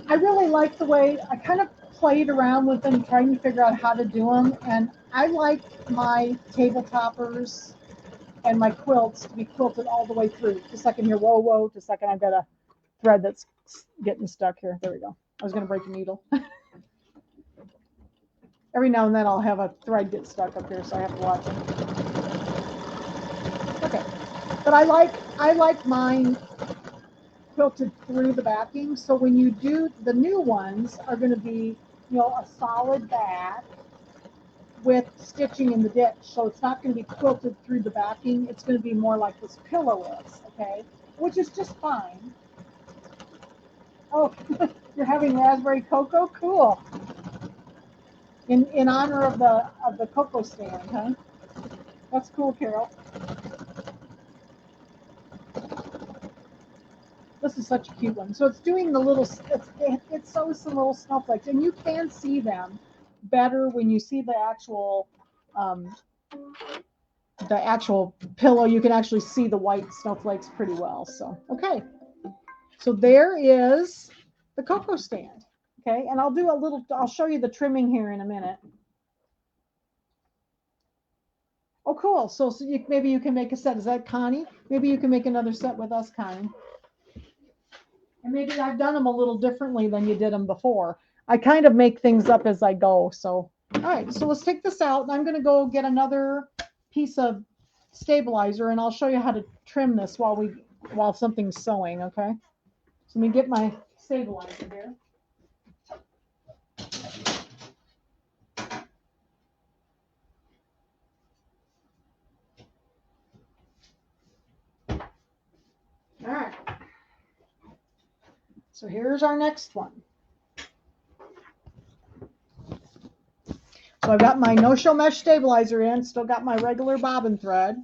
I really like the way I kind of played around with them, trying to figure out how to do them. And I like my table toppers and my quilts to be quilted all the way through. Just a second here. Whoa, whoa. Just a second. I've got a thread that's getting stuck here. There we go. I was going to break a needle. Every now and then I'll have a thread get stuck up here, so I have to watch it. Okay. But I like mine quilted through the backing. So when you do the new ones are going to be, a solid back with stitching in the ditch. So it's not going to be quilted through the backing. It's going to be more like this pillow is, okay? Which is just fine. Oh, you're having raspberry cocoa? Cool. In honor of the cocoa stand, huh? That's cool, Carol. This is such a cute one. So it's doing the little, it sews some little snowflakes, and you can see them better when you see the actual the actual pillow, you can actually see the white snowflakes pretty well. So, okay. So there is the cocoa stand. Okay. And I'll show you the trimming here in a minute. Oh, cool. So maybe you can make a set. Is that Connie? Maybe you can make another set with us, Connie. And maybe I've done them a little differently than you did them before. I kind of make things up as I go. So, all right. So let's take this out. And I'm going to go get another piece of stabilizer, and I'll show you how to trim this while something's sewing. Okay. So let me get my stabilizer here. All right. So here's our next one. So I've got my no-show mesh stabilizer in, still got my regular bobbin thread.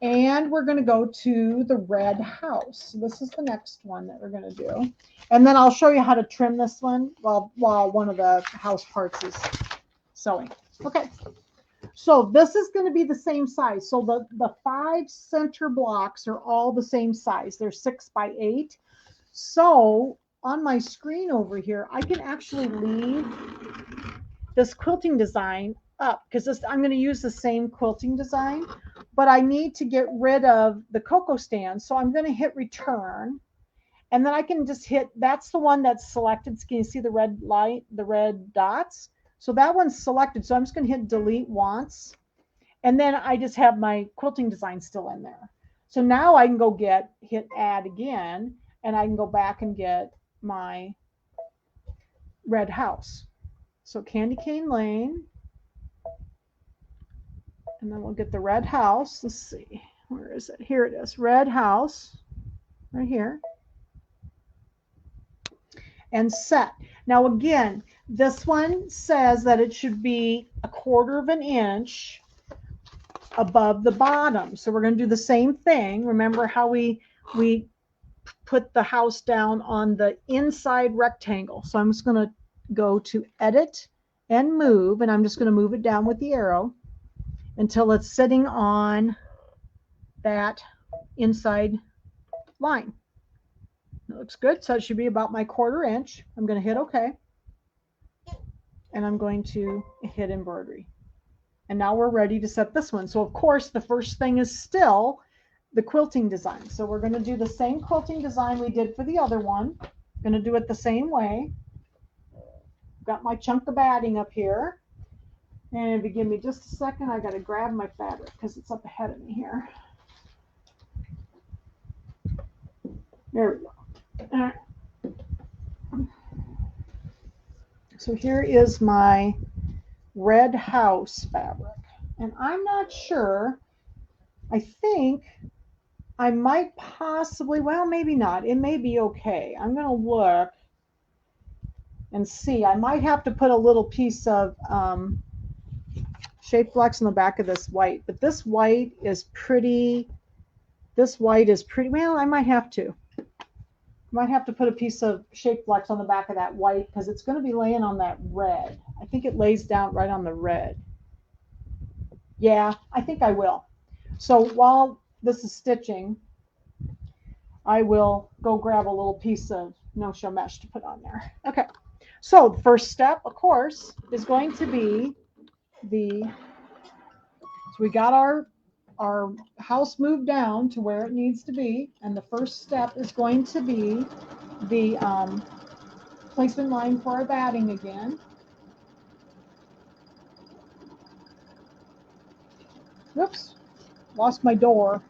And we're going to go to the red house. So this is the next one that we're going to do. And then I'll show you how to trim this one while one of the house parts is sewing. Okay. So this is going to be the same size. So the 5 center blocks are all the same size. They're 6 by 8. So on my screen over here, I can actually leave this quilting design up because I'm going to use the same quilting design, but I need to get rid of the cocoa stand. So I'm going to hit return, and then I can just hit, that's the one that's selected. Can you see the red light, the red dots? So that one's selected. So I'm just going to hit delete once, and then I just have my quilting design still in there. So now I can go hit add again, and I can go back and get my red house. So Candy Cane Lane, and then we'll get the red house. Let's see, where is it? Here it is, red house, right here. And set. Now again, this one says that it should be 1/4 inch above the bottom. So we're going to do the same thing. Remember how we put the house down on the inside rectangle. So I'm just going to go to edit and move, and I'm just going to move it down with the arrow until it's sitting on that inside line. It looks good. So it should be about my 1/4 inch. I'm going to hit OK. And I'm going to hit embroidery. And now we're ready to set this one. So of course, the first thing is still the quilting design. So we're going to do the same quilting design we did for the other one. Going to do it the same way. Got my chunk of batting up here. And if you give me just a second, I got to grab my fabric because it's up ahead of me here. There we go. All right. So here is my red house fabric. And I'm not sure. I think I might possibly, well, maybe not. It may be okay. I'm going to look and see. I might have to put a little piece of shape flex on the back of this white. But this white is pretty, well, I might have to. Might have to put a piece of shape flex on the back of that white because it's going to be laying on that red. I think it lays down right on the red. Yeah, I think I will. So while this is stitching, I will go grab a little piece of no-show mesh to put on there. Okay, so the first step, of course, is going to be so we got our house moved down to where it needs to be, and the first step is going to be the placement line for our batting again. Whoops, lost my door.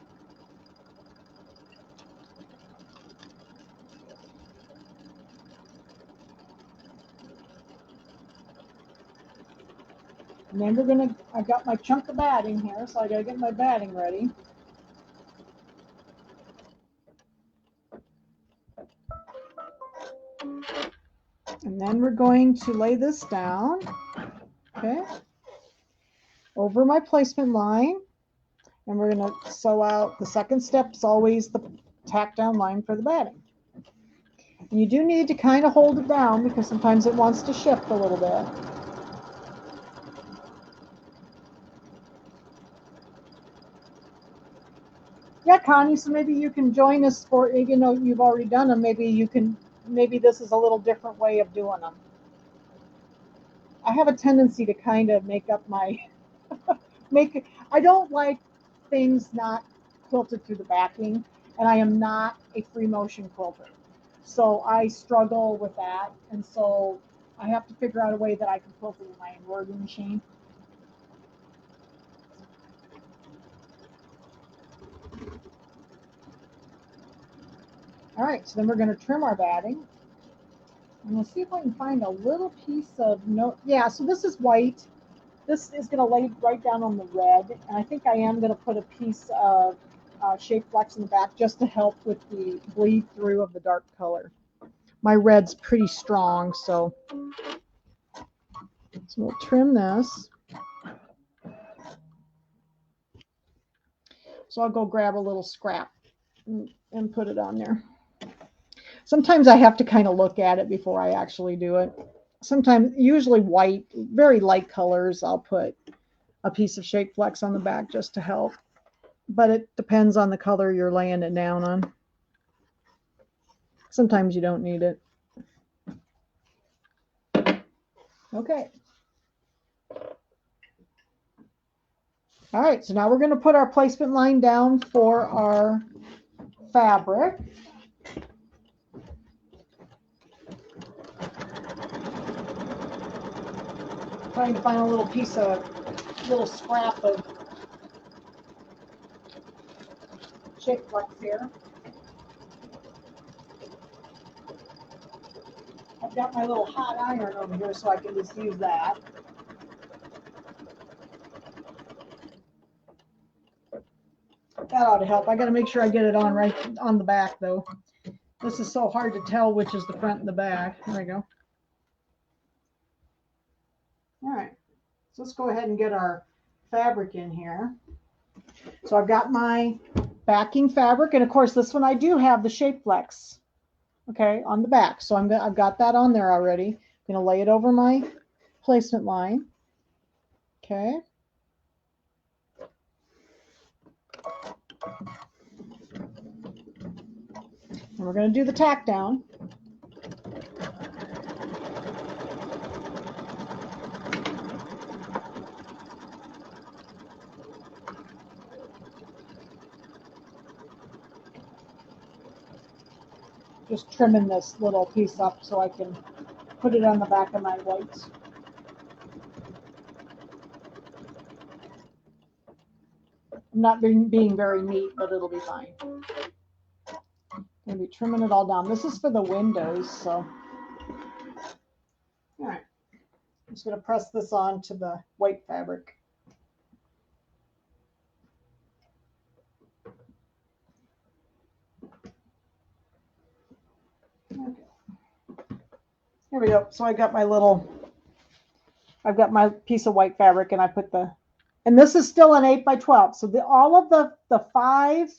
And then I got my chunk of batting here, so I gotta get my batting ready. And then we're going to lay this down, okay, over my placement line. And we're gonna sew out, the second step is always the tack down line for the batting. And you do need to kind of hold it down because sometimes it wants to shift a little bit. Connie, so maybe you can join us for, even though you've already done them, maybe this is a little different way of doing them. I have a tendency to kind of make up my, I don't like things not quilted through the backing, and I am not a free motion quilter. So I struggle with that, and so I have to figure out a way that I can quilt it with my embroidery machine. All right, so then we're going to trim our batting. I'm going to see if I can find a little piece of yeah, so this is white. This is going to lay right down on the red, and I think I am going to put a piece of shape flex in the back just to help with the bleed through of the dark color. My red's pretty strong, so we'll trim this. So I'll go grab a little scrap and put it on there. Sometimes I have to kind of look at it before I actually do it. Sometimes, usually white, very light colors, I'll put a piece of shape flex on the back just to help. But it depends on the color you're laying it down on. Sometimes you don't need it. Okay. All right, so now we're going to put our placement line down for our fabric. Trying to find a little piece of, little scrap of shape flex here. I've got my little hot iron over here, so I can just use that. That ought to help. I got to make sure I get it on right on the back, though. This is so hard to tell which is the front and the back. There we go. All right, so let's go ahead and get our fabric in here. So I've got my backing fabric, and of course this one I do have the shape flex, okay, on the back. So I've got that on there already. I'm going to lay it over my placement line. Okay. And we're going to do the tack down. Just trimming this little piece up so I can put it on the back of my whites. I'm not being very neat, but it'll be fine. I'm going to be trimming it all down. This is for the windows, so. All right. I'm just going to press this on to the white fabric. Okay. Here we go. So I've got my piece of white fabric, and I put and this is still an 8x12. So all of the five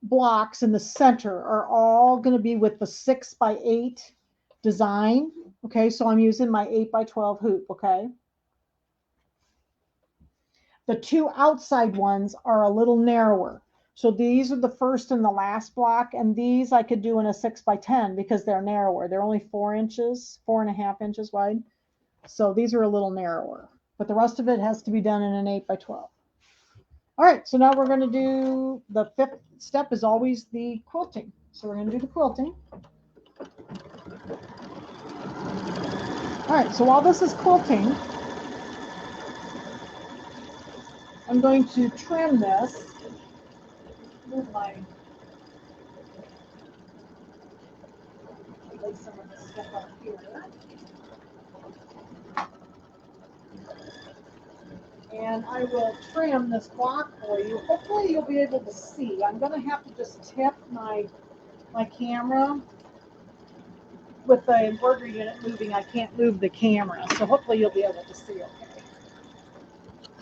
blocks in the center are all going to be with the 6x8 design. Okay, so I'm using my 8x12 hoop. Okay. The two outside ones are a little narrower. So these are the first and the last block, and these I could do in a 6x10 because they're narrower. They're only 4 inches, 4.5 inches wide. So these are a little narrower, but the rest of it has to be done in an 8x12. All right, so now we're going to do the 5th step is always the quilting. So we're going to do the quilting. All right, so while this is quilting, I'm going to trim this. Move my lay some of this stuff up here. And I will trim this block for you. Hopefully you'll be able to see. I'm going to have to just tip my camera. With the embroidery unit moving, I can't move the camera. So hopefully you'll be able to see okay.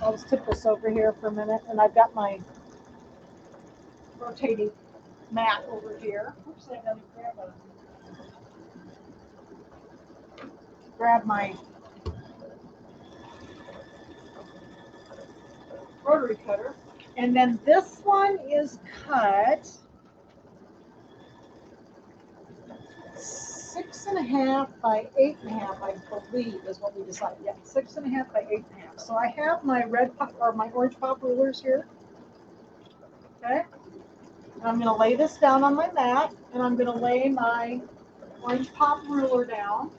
I'll just tip this over here for a minute. And I've got my rotating mat over here. Oops, I got to grab my rotary cutter. And then this one is cut 6.5 by 8.5, I believe is what we decided. Yeah, 6.5 by 8.5. So I have my my orange pop rulers here. Okay. I'm going to lay this down on my mat, and I'm going to lay my orange pop ruler down.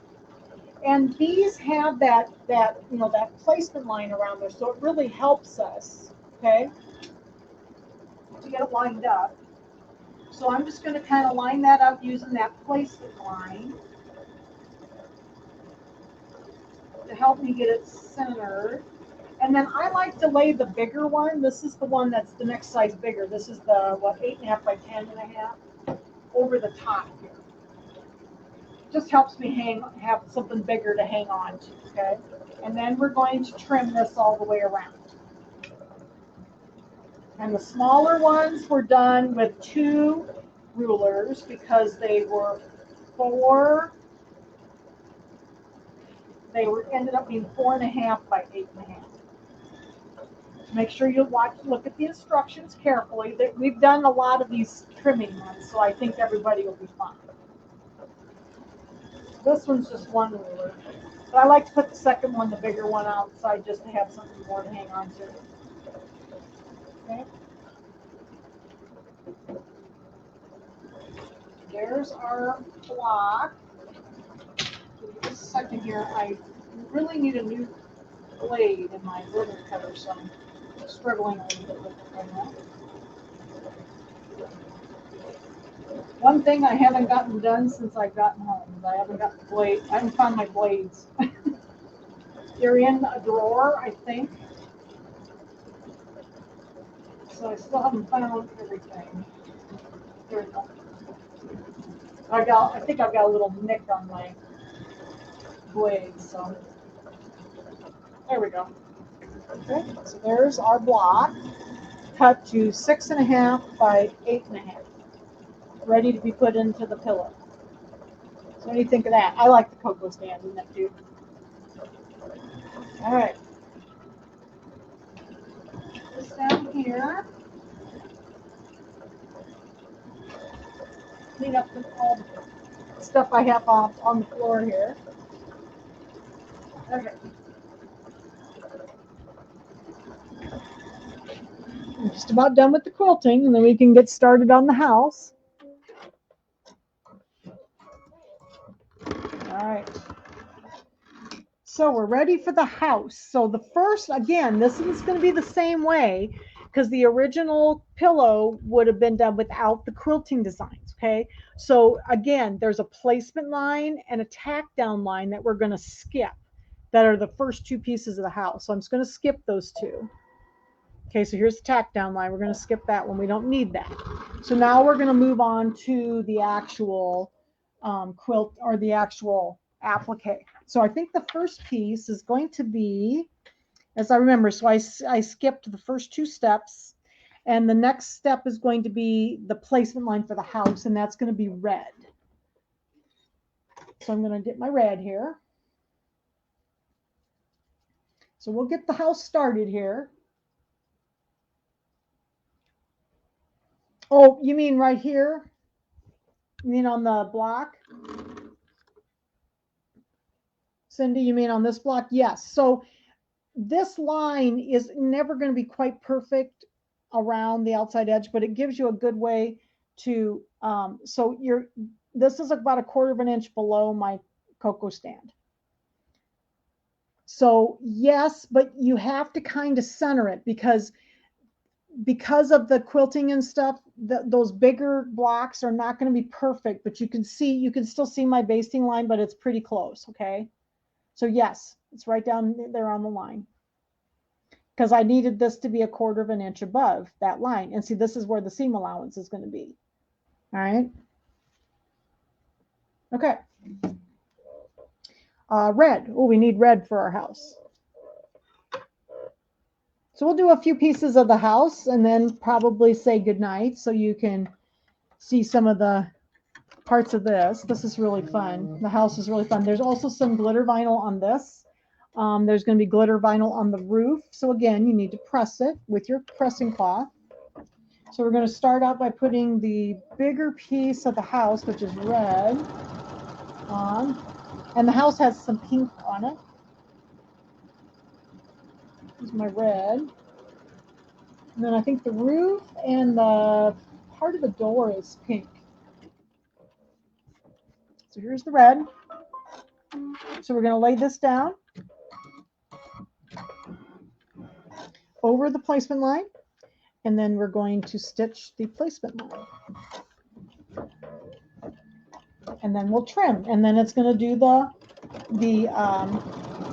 And these have that placement line around there, so it really helps us, okay, to get it lined up. So I'm just going to kind of line that up using that placement line to help me get it centered. And then I like to lay the bigger one. This is the one that's the next size bigger. This is the, 8.5 by 10.5 over the top here. Just helps me have something bigger to hang on to, okay? And then we're going to trim this all the way around. And the smaller ones were done with 2 rulers because they ended up being 4.5 by 8.5. Make sure you look at the instructions carefully. We've done a lot of these trimming ones, so I think everybody will be fine. This one's just 1 ruler. But I like to put the second one, the bigger one, outside just to have something more to hang on to. Okay. There's our block. Give me just a second here. I really need a new blade in my ribbon cutter, so I'm struggling a little bit with it right now. One thing I haven't gotten done since I've gotten home is I haven't found my blades. They're in a drawer, I think. So I still haven't found everything. There we go. I think I've got a little nick on my blade, so there we go. Okay, so there's our block, cut to 6.5 by 8.5. Ready to be put into the pillow. So what do you think of that? I like the cocoa stand, isn't that cute? All right. This down here. Clean up all the stuff I have on the floor here. Okay. I'm just about done with the quilting, and then we can get started on the house. All right. So we're ready for the house. So the first, again, this is going to be the same way because the original pillow would have been done without the quilting designs, okay? So again, there's a placement line and a tack down line that we're going to skip that are the first 2 pieces of the house. So I'm just going to skip those 2. Okay, so here's the tack down line. We're going to skip that one. We don't need that. So now we're going to move on to the actual quilt or the actual applique. So I think the first piece is going to be, as I remember, so I skipped the first 2 steps, and the next step is going to be the placement line for the house, and that's going to be red. So I'm going to get my red here. So we'll get the house started here. Oh, you mean right here? You mean on the block? Cindy, you mean on this block? Yes. So this line is never going to be quite perfect around the outside edge, but it gives you a good way to, so this is about 1/4 inch below my cocoa stand. So yes, but you have to kind of center it because of the quilting and stuff, those bigger blocks are not going to be perfect, but you can still see my basting line, but it's pretty close. Okay. So yes, it's right down there on the line because I needed this to be 1/4 inch above that line. And see, this is where the seam allowance is going to be. All right. Okay. Red. Oh, we need red for our house. So we'll do a few pieces of the house and then probably say goodnight so you can see some of the parts of this. This is really fun. The house is really fun. There's also some glitter vinyl on this. There's going to be glitter vinyl on the roof. So again, you need to press it with your pressing cloth. So we're going to start out by putting the bigger piece of the house, which is red, on. And the house has some pink on it. This is my red. And then I think the roof and the part of the door is pink. So here's the red. So we're going to lay this down over the placement line, and then we're going to stitch the placement line. And then we'll trim, and then it's going to do the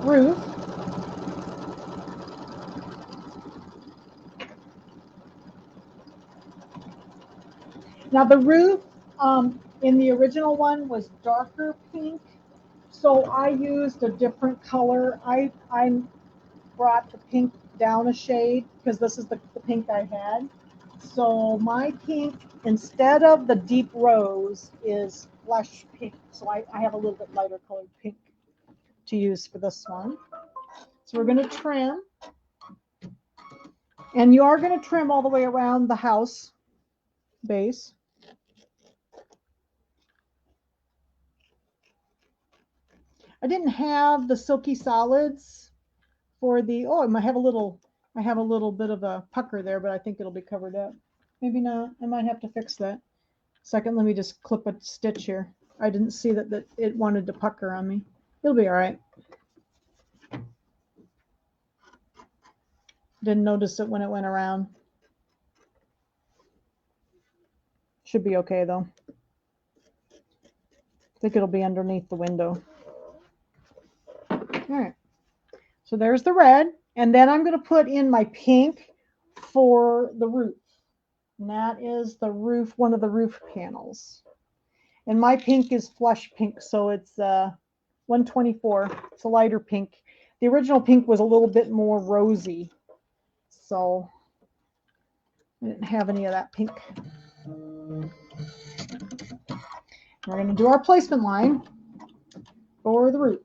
roof. Now the roof in the original one was darker pink, so I used a different color. I brought the pink down a shade because this is the pink I had. So my pink, instead of the deep rose, is flesh pink. So I have a little bit lighter colored pink to use for this one. So we're going to trim. And you are going to trim all the way around the house base. I didn't have the silky solids for the, oh, I have a little bit of a pucker there, but I think it'll be covered up. Maybe not. I might have to fix that. Second, let me just clip a stitch here. I didn't see that it wanted to pucker on me. It'll be all right. Didn't notice it when it went around. Should be okay though. I think it'll be underneath the window. All right. So there's the red. And then I'm going to put in my pink for the roof. And that is the roof, one of the roof panels. And my pink is flush pink, so it's 124. It's a lighter pink. The original pink was a little bit more rosy, so I didn't have any of that pink. We're going to do our placement line for the roof.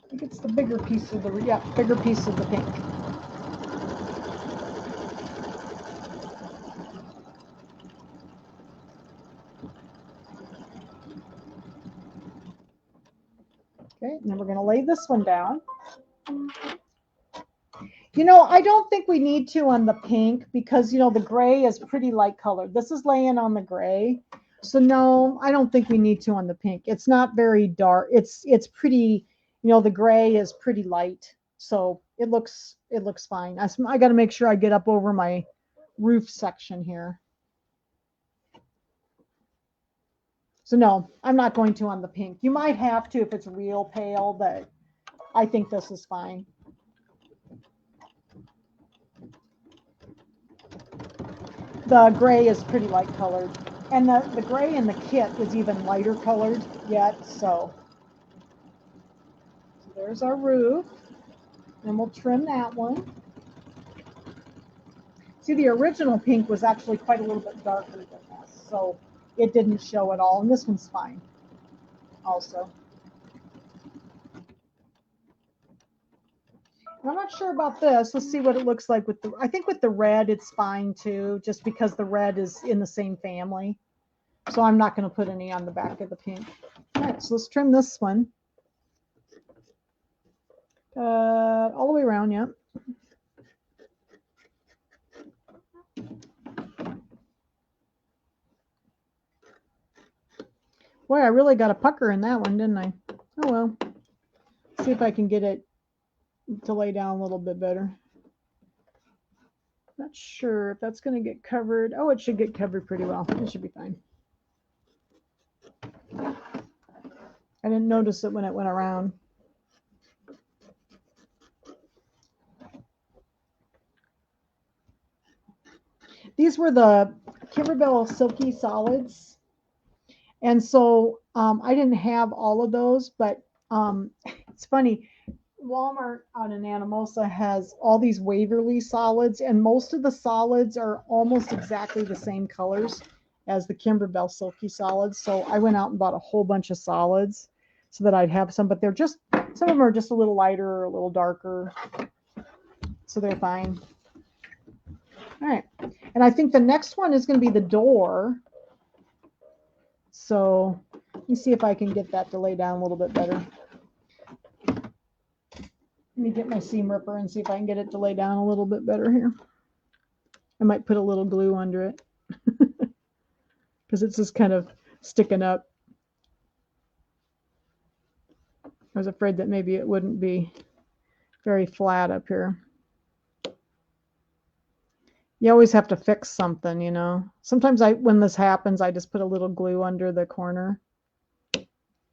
I think it's the bigger piece of the bigger piece of the pink. Okay, and then we're going to lay this one down. You know, I don't think we need to on the pink because, you know, the gray is pretty light colored. This is laying on the gray. So no, I don't think we need to on the pink. It's not very dark. It's pretty, you know, the gray is pretty light. So it looks fine. I got to make sure I get up over my roof section here. So no, I'm not going to on the pink. You might have to if it's real pale, but I think this is fine. The gray is pretty light colored. And the gray in the kit is even lighter colored yet. So there's our roof. And we'll trim that one. See, the original pink was actually quite a little bit darker than this. So it didn't show at all. And this one's fine also. I'm not sure about this. Let's see what it looks like with the, I think with the red, it's fine too, just because the red is in the same family. So I'm not going to put any on the back of the pink. All right, so let's trim this one. All the way around, yeah. Boy, I really got a pucker in that one, didn't I? Oh well. See if I can get it to lay down a little bit better. Not sure if that's going to get covered. Oh, it should get covered pretty well. It should be fine. I didn't notice it when it went around. These were the Kimberbell Silky Solids. And so I didn't have all of those, but it's funny. Walmart out in Anamosa has all these Waverly solids, and most of the solids are almost exactly the same colors as the Kimberbell Silky Solids. So I went out and bought a whole bunch of solids. so that I'd have some, but they're just, some of them are just a little lighter or a little darker, so they're fine. All right, and I think the next one is going to be the door. So let me see if I can get that to lay down a little bit better. Let me get my seam ripper and see if I can get it to lay down a little bit better here. I might put a little glue under it because it's just kind of sticking up. I was afraid that maybe it wouldn't be very flat up here. You always have to fix something, you know. Sometimes when this happens, I just put a little glue under the corner.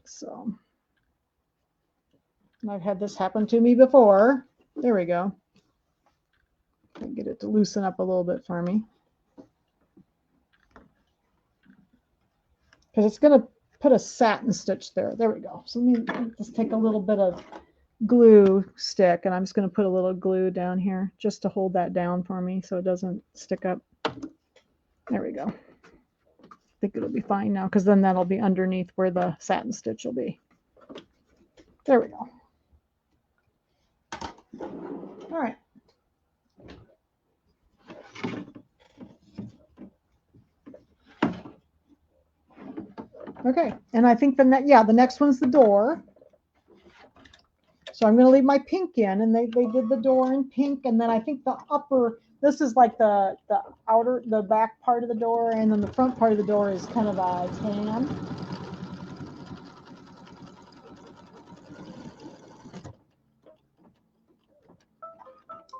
So, and I've had this happen to me before. There we go. Get it to loosen up a little bit for me. Because it's going to put a satin stitch there. There we go. So let me just take a little bit of glue stick, and I'm just going to put a little glue down here just to hold that down for me so it doesn't stick up. There we go. I think it'll be fine now, because then that'll be underneath where the satin stitch will be. There we go. All right. Okay, and I think the next one's the door. So I'm going to leave my pink in, and they did the door in pink, and then I think the upper, this is like the back part of the door, and then the front part of the door is kind of a tan.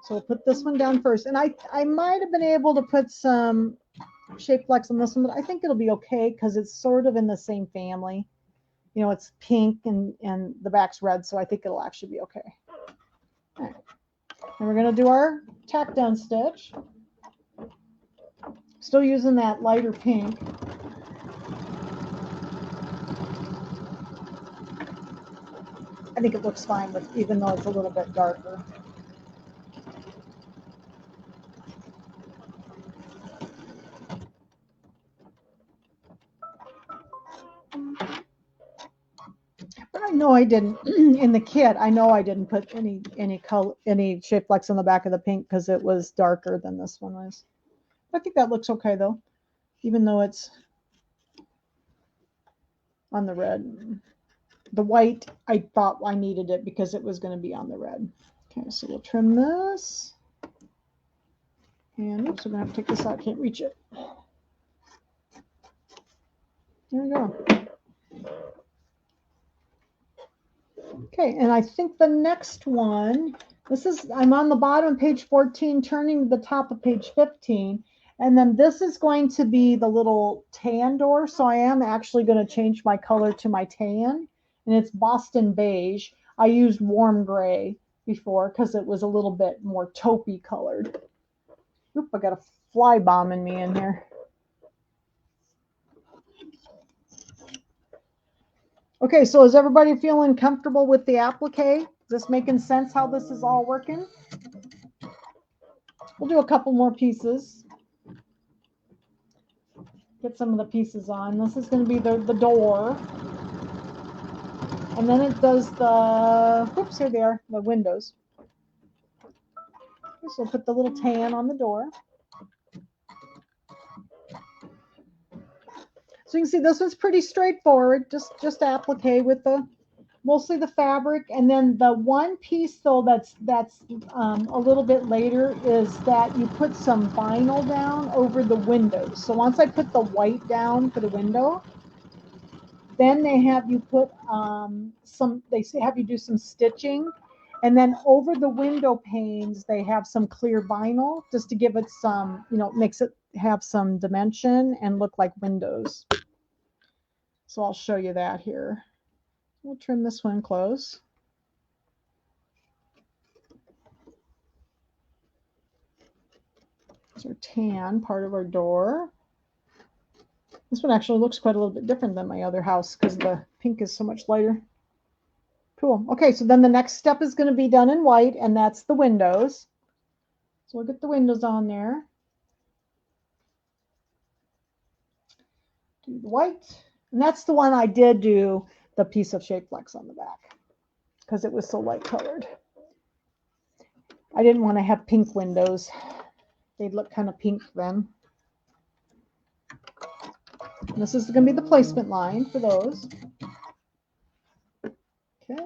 So we'll put this one down first, and I might have been able to put some shape flex on this one, but I think it'll be okay because it's sort of in the same family. You know, it's pink and the back's red, so I think it'll actually be okay. All right. And we're going to do our tack down stitch. Still using that lighter pink. I think it looks fine, with, even though it's a little bit darker. But I know I didn't in the kit. I know I didn't put any shape flex on the back of the pink because it was darker than this one was. I think that looks okay though, even though it's on the red. The white, I thought I needed it because it was going to be on the red. Okay, so we'll trim this. And oops, we're going to have to take this out. I can't reach it. There we go. Okay, and I think the next one, I'm on the bottom of page 14, turning to the top of page 15. And then this is going to be the little tan door. So I am actually going to change my color to my tan. And it's Boston beige. I used warm gray before because it was a little bit more taupey colored. Oop, I got a fly bombing me in here. Okay, so is everybody feeling comfortable with the applique? Is this making sense how this is all working? We'll do a couple more pieces. Get some of the pieces on. This is going to be the door. And then it does the, oops, here they are, the windows. Okay, so we'll put the little tan on the door. So you can see this was pretty straightforward, just applique with mostly the fabric. And then the one piece though that's a little bit later is that you put some vinyl down over the windows. So once I put the white down for the window, then they have you put they have you do some stitching, and then over the window panes they have some clear vinyl just to give it some, you know, makes it have some dimension and look like windows. So I'll show you that here. We'll trim this one close. It's our tan part of our door. This one actually looks quite a little bit different than my other house because the pink is so much lighter. Cool. Okay, so then the next step is going to be done in white, and that's the windows. So we'll get the windows on there. Do the white. And that's the one I did do the piece of shape flex on the back because it was so light colored. I didn't want to have pink windows. They'd look kind of pink then. And this is going to be the placement line for those. Okay.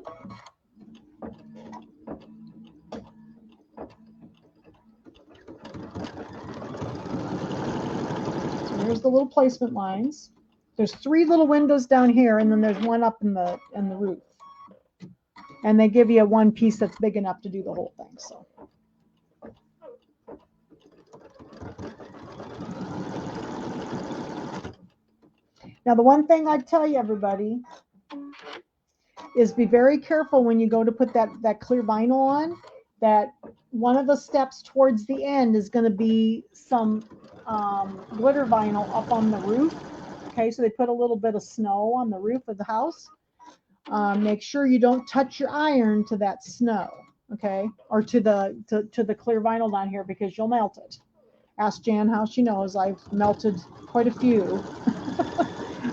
So here's the little placement lines. There's 3 little windows down here, and then there's one up in the roof. And they give you one piece that's big enough to do the whole thing. So. Now, the one thing I'd tell you, everybody, is be very careful when you go to put that clear vinyl on, that one of the steps towards the end is going to be some glitter vinyl up on the roof. Okay, so they put a little bit of snow on the roof of the house. Make sure you don't touch your iron to that snow, okay, or to the clear vinyl down here, because you'll melt it. Ask Jan how she knows. I've melted quite a few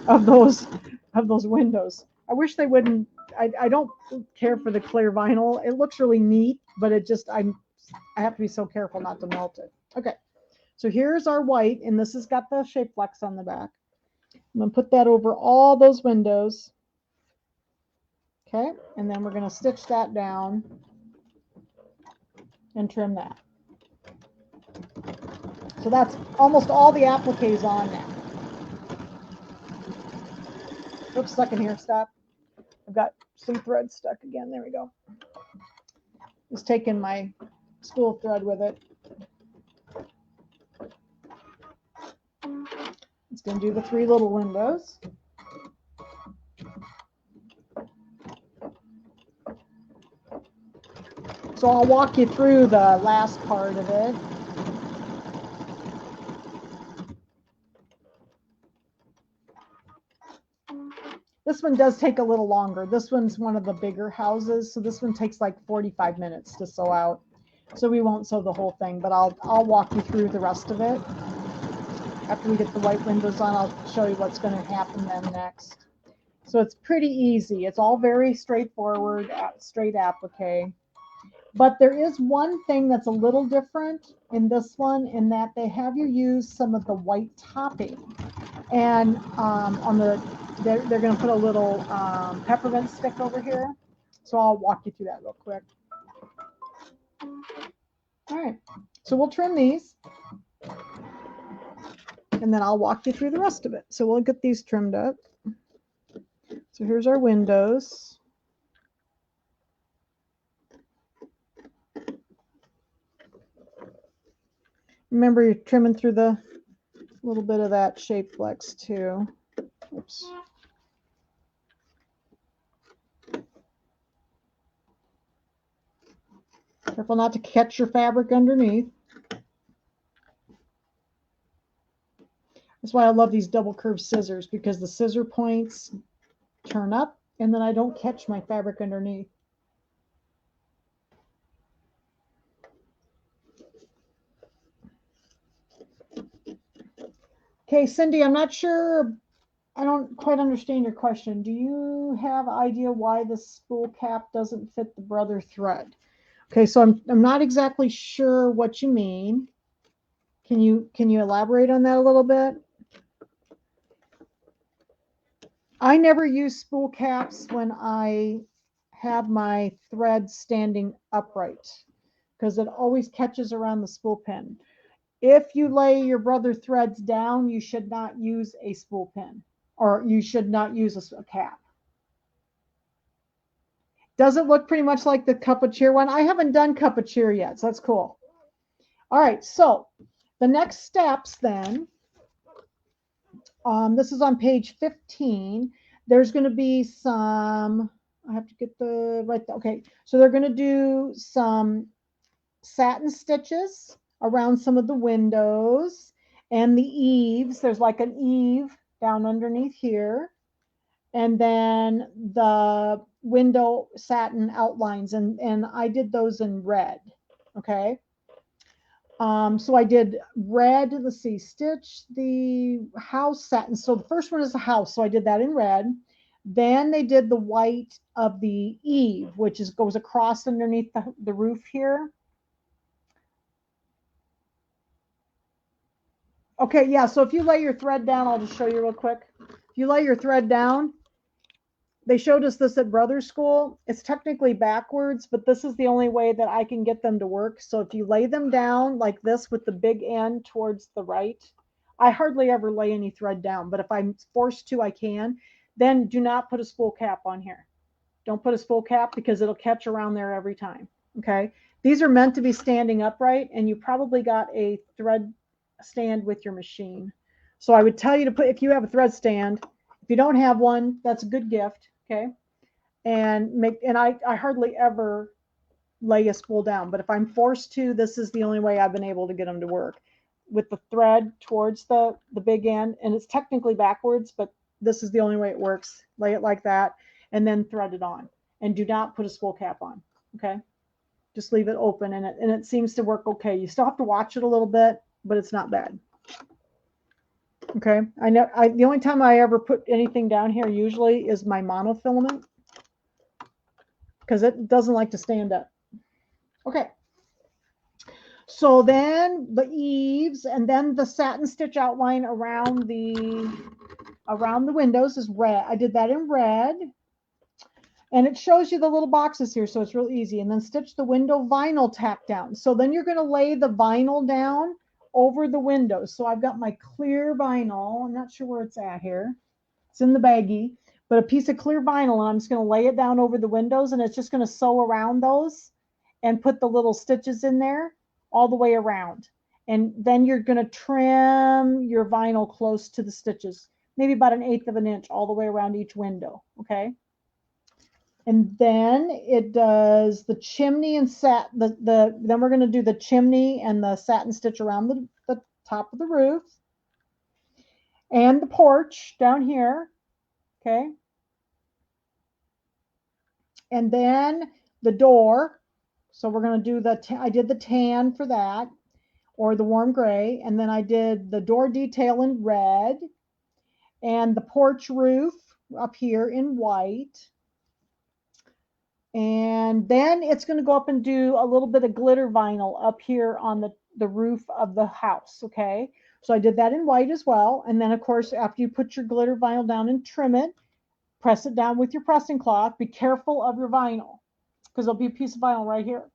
of those windows. I wish they wouldn't. I don't care for the clear vinyl. It looks really neat, but it just I have to be so careful not to melt it. Okay, so here's our white, and this has got the shape flex on the back. I'm going to put that over all those windows. Okay, and then we're going to stitch that down and trim that. So that's almost all the appliques on now. Oops, stuck in here, stop. I've got some thread stuck again. There we go. Just taking my spool thread with it. It's going to do the 3 little windows. So I'll walk you through the last part of it. This one does take a little longer. This one's one of the bigger houses, so this one takes like 45 minutes to sew out. So we won't sew the whole thing, but I'll walk you through the rest of it. After we get the white windows on, I'll show you what's going to happen then next. So it's pretty easy. It's all very straightforward, straight applique. But there is one thing that's a little different in this one, in that they have you use some of the white topping. And on the they're going to put a little peppermint stick over here. So I'll walk you through that real quick. All right, so we'll trim these, and then I'll walk you through the rest of it. So we'll get these trimmed up. So here's our windows. Remember, you're trimming through the little bit of that shape flex too. Oops. Careful not to catch your fabric underneath. That's why I love these double curved scissors, because the scissor points turn up and then I don't catch my fabric underneath. Okay, Cindy, I'm not sure. I don't quite understand your question. Do you have an idea why the spool cap doesn't fit the brother thread? Okay, so I'm not exactly sure what you mean. Can you elaborate on that a little bit? I never use spool caps when I have my thread standing upright, because it always catches around the spool pin. If you lay your brother threads down, you should not use a spool pin, or you should not use a cap. Does it look pretty much like the cup of cheer one? I haven't done cup of cheer yet, so that's cool. All right, so the next steps then, this is on page 15. There's going to be some, I have to get the right, okay. So they're going to do some satin stitches around some of the windows and the eaves. There's like an eave down underneath here. And then the window satin outlines, and I did those in red, okay? So I did red, let's see, stitch the house satin. So the first one is the house, so I did that in red. Then they did the white of the eave, which goes across underneath the roof here. Okay, yeah, so if you lay your thread down, I'll just show you real quick. If you lay your thread down, they showed us this at Brothers School. It's technically backwards, but this is the only way that I can get them to work. So if you lay them down like this with the big end towards the right, I hardly ever lay any thread down, but if I'm forced to, I can. Then do not put a spool cap on here. Don't put a spool cap because it'll catch around there every time. Okay. These are meant to be standing upright, and you probably got a thread stand with your machine. So I would tell you to put, if you have a thread stand, if you don't have one, that's a good gift. Okay. And I hardly ever lay a spool down, but if I'm forced to, this is the only way I've been able to get them to work, with the thread towards the big end. And it's technically backwards, but this is the only way it works. Lay it like that and then thread it on, and do not put a spool cap on. Okay. Just leave it open, and it seems to work okay. You still have to watch it a little bit, but it's not bad. Okay. The only time I ever put anything down here usually is my monofilament, because it doesn't like to stand up. Okay. So then the eaves, and then the satin stitch outline around the windows is red. I did that in red. And it shows you the little boxes here, so it's real easy. And then stitch the window vinyl tack down. So then you're going to lay the vinyl down over the windows. So I've got my clear vinyl. I'm not sure where it's at here. It's in the baggie, but a piece of clear vinyl. And I'm just going to lay it down over the windows, and it's just going to sew around those and put the little stitches in there all the way around. And then you're going to trim your vinyl close to the stitches, maybe about 1/8 of an inch all the way around each window. Okay. And then it does the chimney and then we're going to do the chimney and the satin stitch around the top of the roof and the porch down here. Okay. And then the door. So we're going to do I did the tan for that, or the warm gray. And then I did the door detail in red and the porch roof up here in white. And then it's going to go up and do a little bit of glitter vinyl up here on the roof of the house. Okay. So I did that in white as well. And then of course, after you put your glitter vinyl down and trim it, press it down with your pressing cloth. Be careful of your vinyl, because there'll be a piece of vinyl right here.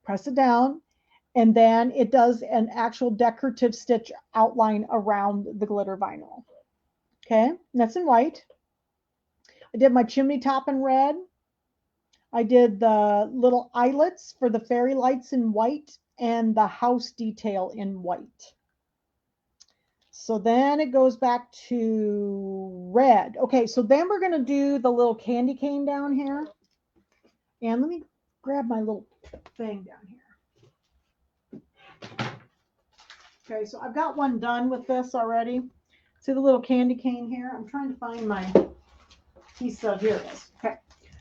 Press it down. And then it does an actual decorative stitch outline around the glitter vinyl. Okay. And that's in white. I did my chimney top in red. I did the little eyelets for the fairy lights in white and the house detail in white. So then it goes back to red. Okay, so then we're going to do the little candy cane down here. And let me grab my little thing down here. Okay, so I've got one done with this already. See the little candy cane here? I'm trying to find my piece of, here it is. Okay.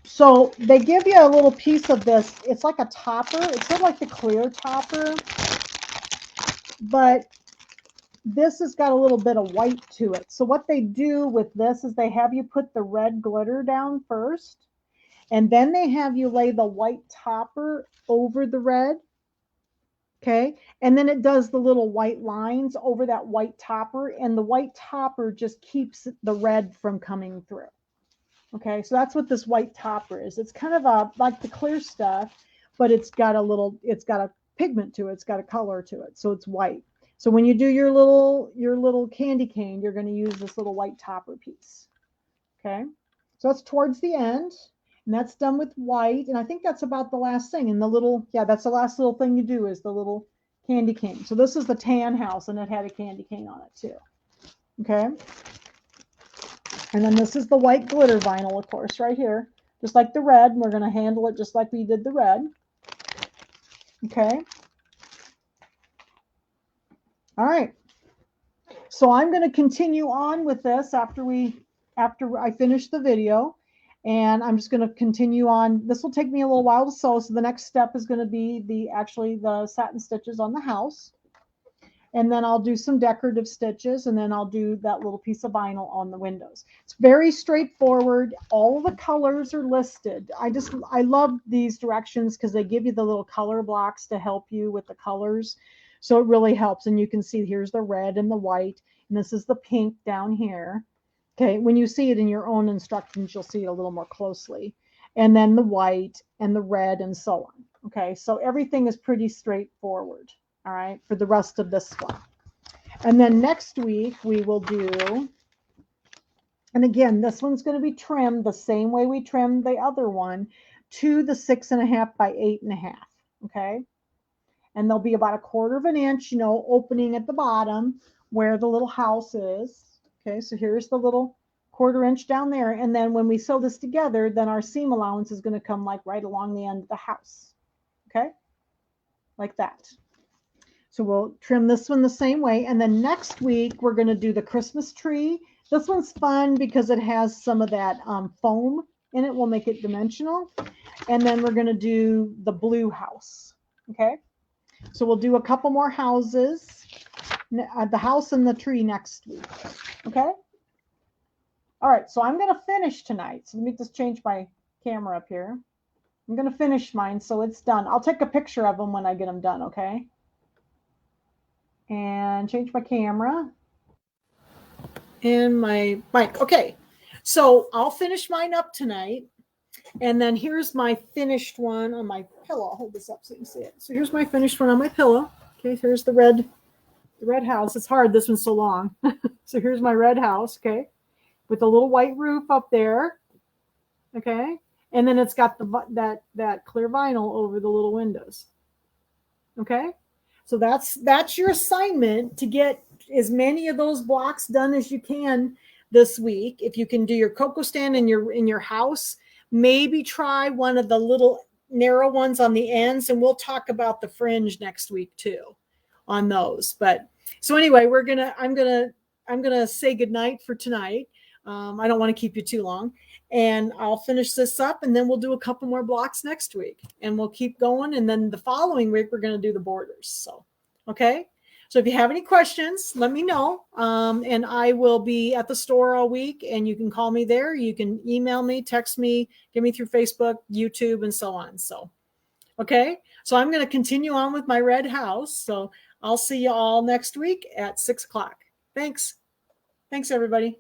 So they give you a little piece of this. It's like a topper. It's sort of like the clear topper, but this has got a little bit of white to it. So what they do with this is they have you put the red glitter down first, and then they have you lay the white topper over the red. Okay. And then it does the little white lines over that white topper, and the white topper just keeps the red from coming through. Okay, so that's what this white topper is. It's kind of like the clear stuff, but it's got a pigment to it. It's got a color to it. So it's white. So when you do your little candy cane, you're going to use this little white topper piece. Okay, so that's towards the end, and that's done with white. And I think that's about the last thing. And that's the last little thing you do is the little candy cane. So this is the tan house, and it had a candy cane on it too. Okay. And then this is the white glitter vinyl, of course, right here. Just like the red. We're going to handle it just like we did the red. Okay. All right. So I'm going to continue on with this after I finish the video. And I'm just going to continue on. This will take me a little while to sew. So the next step is going to be the satin stitches on the house. and then I'll do some decorative stitches, and then I'll do that little piece of vinyl on the windows. It's very straightforward. All the colors are listed. I love these directions because they give you the little color blocks to help you with the colors. So it really helps. And you can see here's the red and the white, and this is the pink down here. Okay, when you see it in your own instructions, you'll see it a little more closely. And then the white and the red and so on. Okay, so everything is pretty straightforward. All right, for the rest of this one. And then next week we will do, and again, this one's going to be trimmed the same way we trimmed the other one, to the 6.5 by 8.5. Okay, and there'll be about a 1/4 of an inch, opening at the bottom where the little house is. Okay, so here's the little 1/4 inch down there, and then when we sew this together, then our seam allowance is going to come like right along the end of the house. Okay, like that. So we'll trim this one the same way. And then next week, we're going to do the Christmas tree. This one's fun because it has some of that foam in it. We'll make it dimensional. And then we're going to do the blue house. Okay. So we'll do a couple more houses, the house and the tree next week. Okay. All right. So I'm going to finish tonight. So let me just change my camera up here. I'm going to finish mine. So it's done. I'll take a picture of them when I get them done. Okay. And change my camera and my mic. Okay, so I'll finish mine up tonight, and then here's my finished one on my pillow. I'll hold this up so you can see it. So here's my finished one on my pillow. Okay, here's the red house. It's hard, this one's so long. So here's my red house, okay, with a little white roof up there. Okay, and then it's got that clear vinyl over the little windows. Okay, so that's your assignment, to get as many of those blocks done as you can this week. If you can do your cocoa stand in your house, maybe try one of the little narrow ones on the ends, and we'll talk about the fringe next week too on those. But so anyway, I'm gonna say goodnight for tonight. I don't want to keep you too long, and I'll finish this up, and then we'll do a couple more blocks next week, and we'll keep going. And then the following week, we're going to do the borders. So, okay. So if you have any questions, let me know. And I will be at the store all week, and you can call me there. You can email me, text me, get me through Facebook, YouTube, and so on. So, okay. So I'm going to continue on with my red house. So I'll see you all next week at 6 o'clock. Thanks. Thanks, everybody.